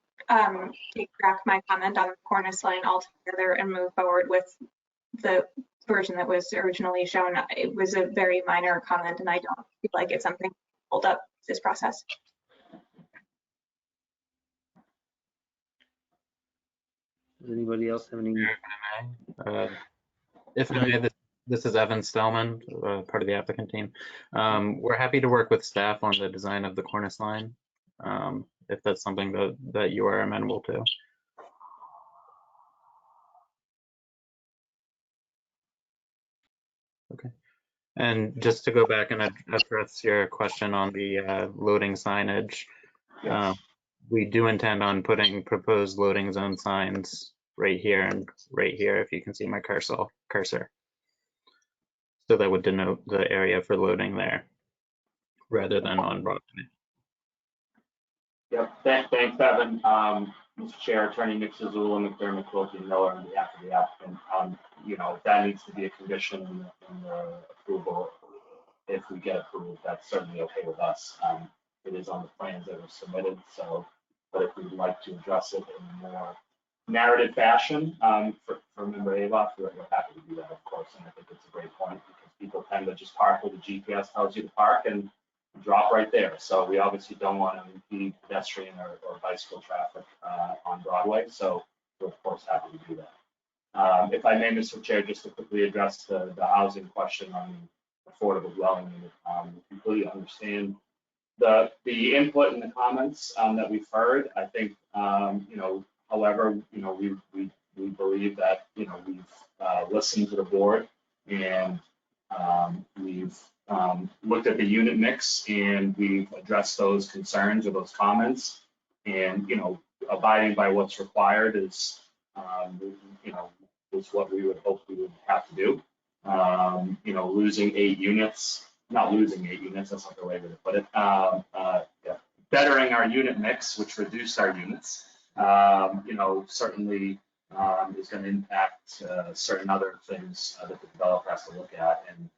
take back my comment on the cornice line altogether and move forward with the version that was originally shown. It was a very minor comment, and I don't feel like it's something to hold up this process. Does anybody else have any? If I may, this is Evan Stellman, part of the applicant team. We're happy to work with staff on the design of the cornice line, if that's something that you are amenable to. Okay. And just to go back and address your question on the loading signage, we do intend on putting proposed loading zone signs right here and right here, if you can see my cursor. So that would denote the area for loading there rather than on Broadway. Yep, thanks, Evan. Mr. Chair, Attorney Nick Zazula, McDermott, Quilty, Miller, on behalf of the applicant. If that needs to be a condition in the approval, if we get approved, that's certainly okay with us. It is on the plans that were submitted, so, but if we'd like to address it in a more narrative fashion for Member Avoff, we're happy to do that, of course, and I think it's a great point because people tend to just park where the GPS tells you to park and drop right there. So we obviously don't want to impede pedestrian or bicycle traffic on Broadway. So we're of course happy to do that. If I may, Mr. Chair, just to quickly address the housing question on affordable dwelling unit, completely understand the input and the comments that we've heard. I think however, we believe that we've listened to the board and we've looked at the unit mix and we've addressed those concerns or those comments, and abiding by what's required is is what we would hope we would have to do. Losing 8 units, not losing 8 units, that's not the way to put it. Bettering our unit mix, which reduced our units, certainly is going to impact certain other things that the developer has to look at, and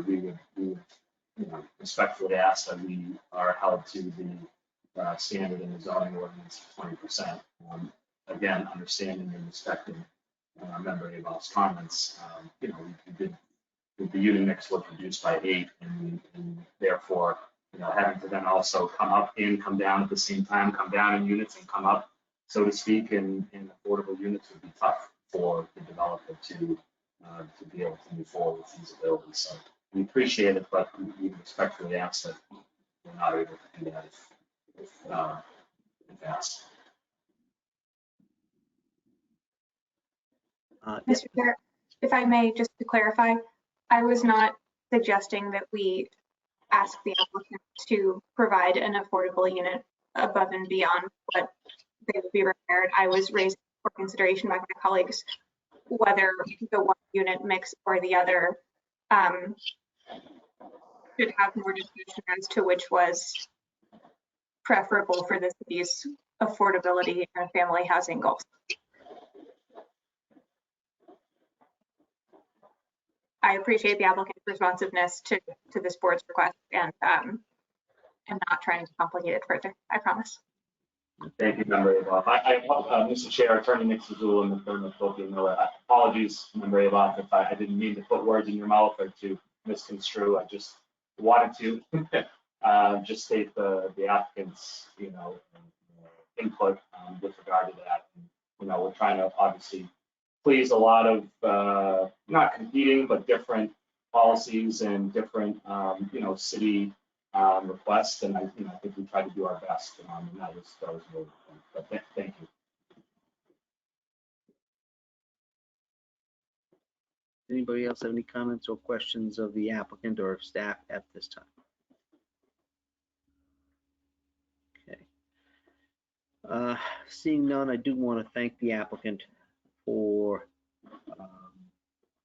we would respectfully ask that we are held to the standard in the zoning ordinance of 20%. Again, understanding and respecting Member Avoff's comments, the unit mix was reduced by 8, and therefore, having to then also come up and come down at the same time, come down in units and come up, so to speak, in affordable units would be tough for the developer to be able to move forward with feasibility. So we appreciate it, but we respectfully ask that we're not able to do that if asked. Mr. Chair, if I may, just to clarify, I was not suggesting that we ask the applicant to provide an affordable unit above and beyond what they would be required. I was raising for consideration by my colleagues whether the one unit mix or the other should have more discussion as to which was preferable for the city's affordability and family housing goals. I appreciate the applicant's responsiveness to this board's request, and I'm not trying to complicate it further, I promise. Thank you, Member Aboff. Mr. Chair, Attorney Nick Zazul and Attorney Tolkien Miller. Apologies, Member Aboff, if I didn't mean to put words in your mouth or to misconstrue. I just wanted to just state the applicant's, input with regard to that. We're trying to obviously please a lot of not competing, but different policies and different, city requests, and I think we tried to do our best, and that was really fun. But thank you. Anybody else have any comments or questions of the applicant or of staff at this time? Okay. Seeing none, I do want to thank the applicant for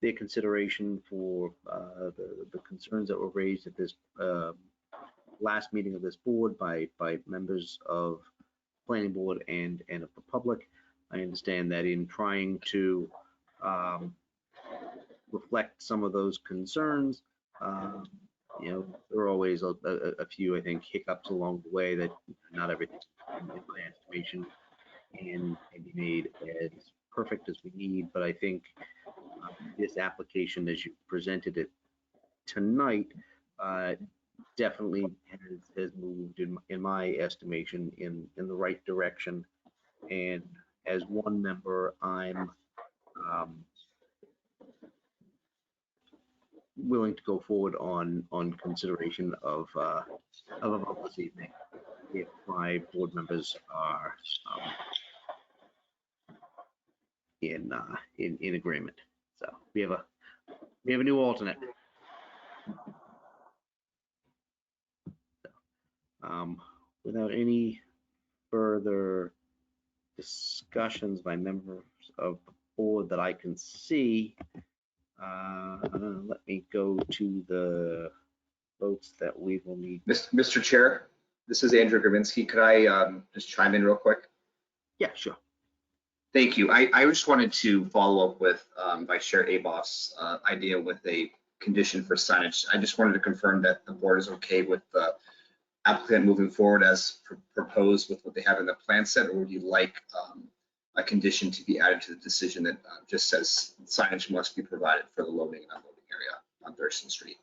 their consideration for the concerns that were raised at this last meeting of this board by members of planning board and of the public. I understand that in trying to reflect some of those concerns, there are always a few, I think, hiccups along the way that not everything, in my estimation, can be made as perfect as we need. But I think this application, as you presented it tonight, definitely has moved, in my estimation, in the right direction. And as one member, I'm willing to go forward on consideration of a vote this evening if my board members are in agreement. So we have a new alternate. Without any further discussions by members of the board that I can see, let me go to the votes that we will need. Mr. Chair, this is Andrew Gravinsky. Could I just chime in real quick? Yeah, sure. Thank you. I just wanted to follow up with Vice Chair Aboff's idea with a condition for signage. I just wanted to confirm that the board is okay with the applicant moving forward as proposed with what they have in the plan set, or would you like a condition to be added to the decision that just says signage must be provided for the loading and unloading area on Thurston Street?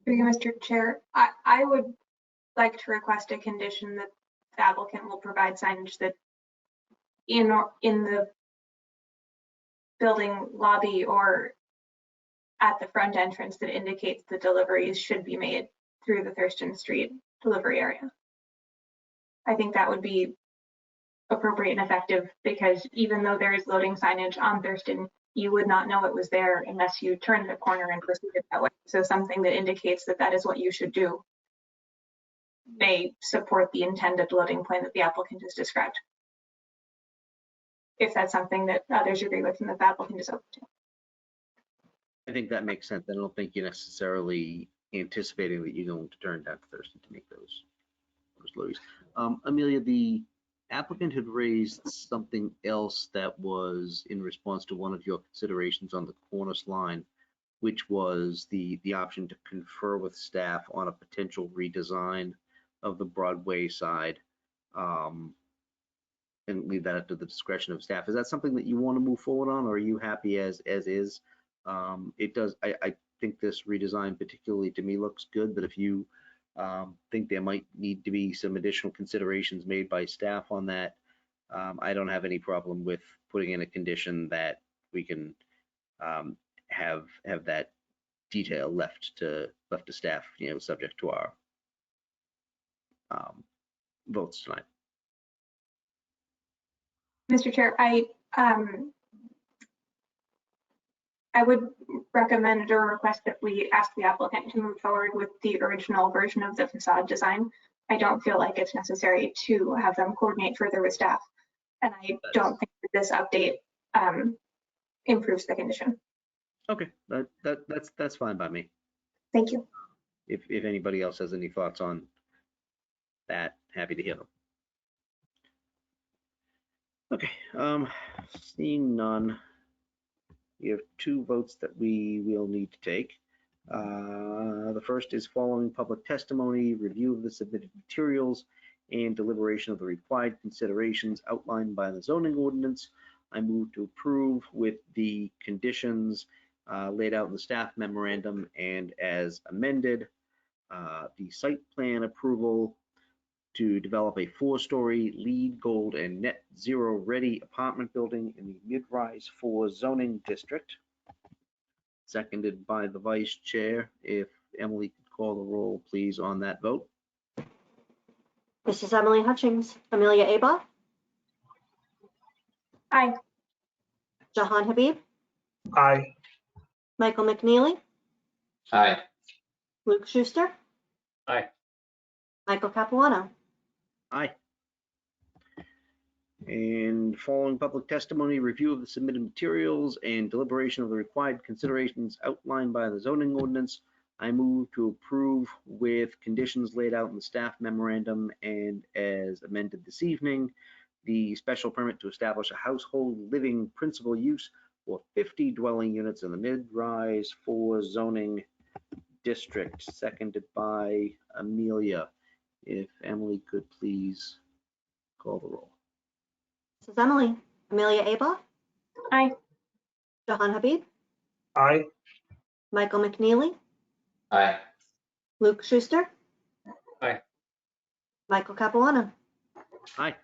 Through you, Mr. Chair, I would like to request a condition that the applicant will provide signage that in the building lobby or at the front entrance that indicates the deliveries should be made through the Thurston Street delivery area. I think that would be appropriate and effective, because even though there is loading signage on Thurston, you would not know it was there unless you turned the corner and proceeded that way. So something that indicates that that is what you should do may support the intended loading plan that the applicant has described. If that's something that others agree with and that the applicant is open to. I think that makes sense. I don't think you're necessarily anticipating that you're going to turn down Thurston to make those loads. Amelia, the applicant had raised something else that was in response to one of your considerations on the Cornice line, which was the option to confer with staff on a potential redesign of the Broadway side, and leave that up to the discretion of staff. Is that something that you want to move forward on, or are you happy as is? It does. I think this redesign, particularly to me, looks good. But if you think there might need to be some additional considerations made by staff on that, I don't have any problem with putting in a condition that we can have that detail left to staff, subject to our votes tonight. Mr. Chair, I would recommend or request that we ask the applicant to move forward with the original version of the facade design. I don't feel like it's necessary to have them coordinate further with staff, and I don't think that this update improves the condition. Okay, that's fine by me. Thank you. If anybody else has any thoughts on that, happy to hear them. Okay, seeing none, We have 2 votes that we will need to take. The first is following public testimony, review of the submitted materials, and deliberation of the required considerations outlined by the zoning ordinance. I move to approve with the conditions laid out in the staff memorandum and as amended. The site plan approval to develop a 4-story LEED Gold and Net Zero ready apartment building in the Mid-Rise 4 zoning district. Seconded by the vice chair. If Emily could call the roll, please, on that vote. Mrs. Emily Hutchings, Amelia Aba, Aye. Jahan Habib, Aye. Michael McNeely, Aye. Luke Schuster, Aye. Michael Capuano. Aye. And following public testimony, review of the submitted materials, and deliberation of the required considerations outlined by the zoning ordinance, I move to approve with conditions laid out in the staff memorandum and as amended this evening, the special permit to establish a household living principal use for 50 dwelling units in the Mid-Rise 4 zoning district, seconded by Amelia. If Emily could please call the roll. Mrs. Emily, Amelia Aba, Aye. Jahan Habib, Aye. Michael McNeely, Aye. Luke Schuster. Aye. Michael Capuano. Aye.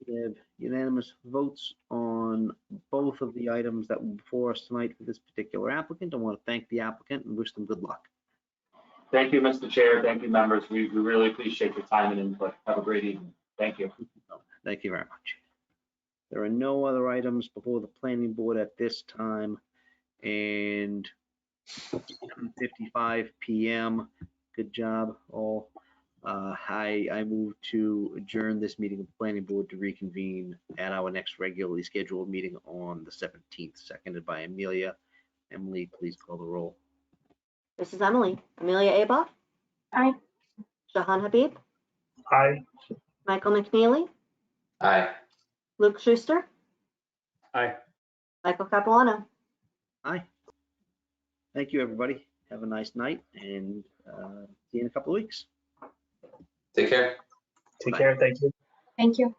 We have unanimous votes on both of the items that were before us tonight for this particular applicant. I want to thank the applicant and wish them good luck. Thank you, Mr. Chair. Thank you, members. We really appreciate your time and input. Have a great evening. Thank you. Thank you very much. There are no other items before the planning board at this time, and 7:55 p.m. Good job, all. I move to adjourn this meeting of the planning board to reconvene at our next regularly scheduled meeting on the 17th, seconded by Amelia. Emily, please call the roll. Mrs. Emily, Amelia Aba, Aye. Jahan Habib, Aye. Michael McNeely, Aye. Luke Schuster, Aye. Michael Capuano. Aye. Thank you, everybody. Have a nice night, and see you in a couple of weeks. Take care. Take Bye. care. Thank you. Thank you.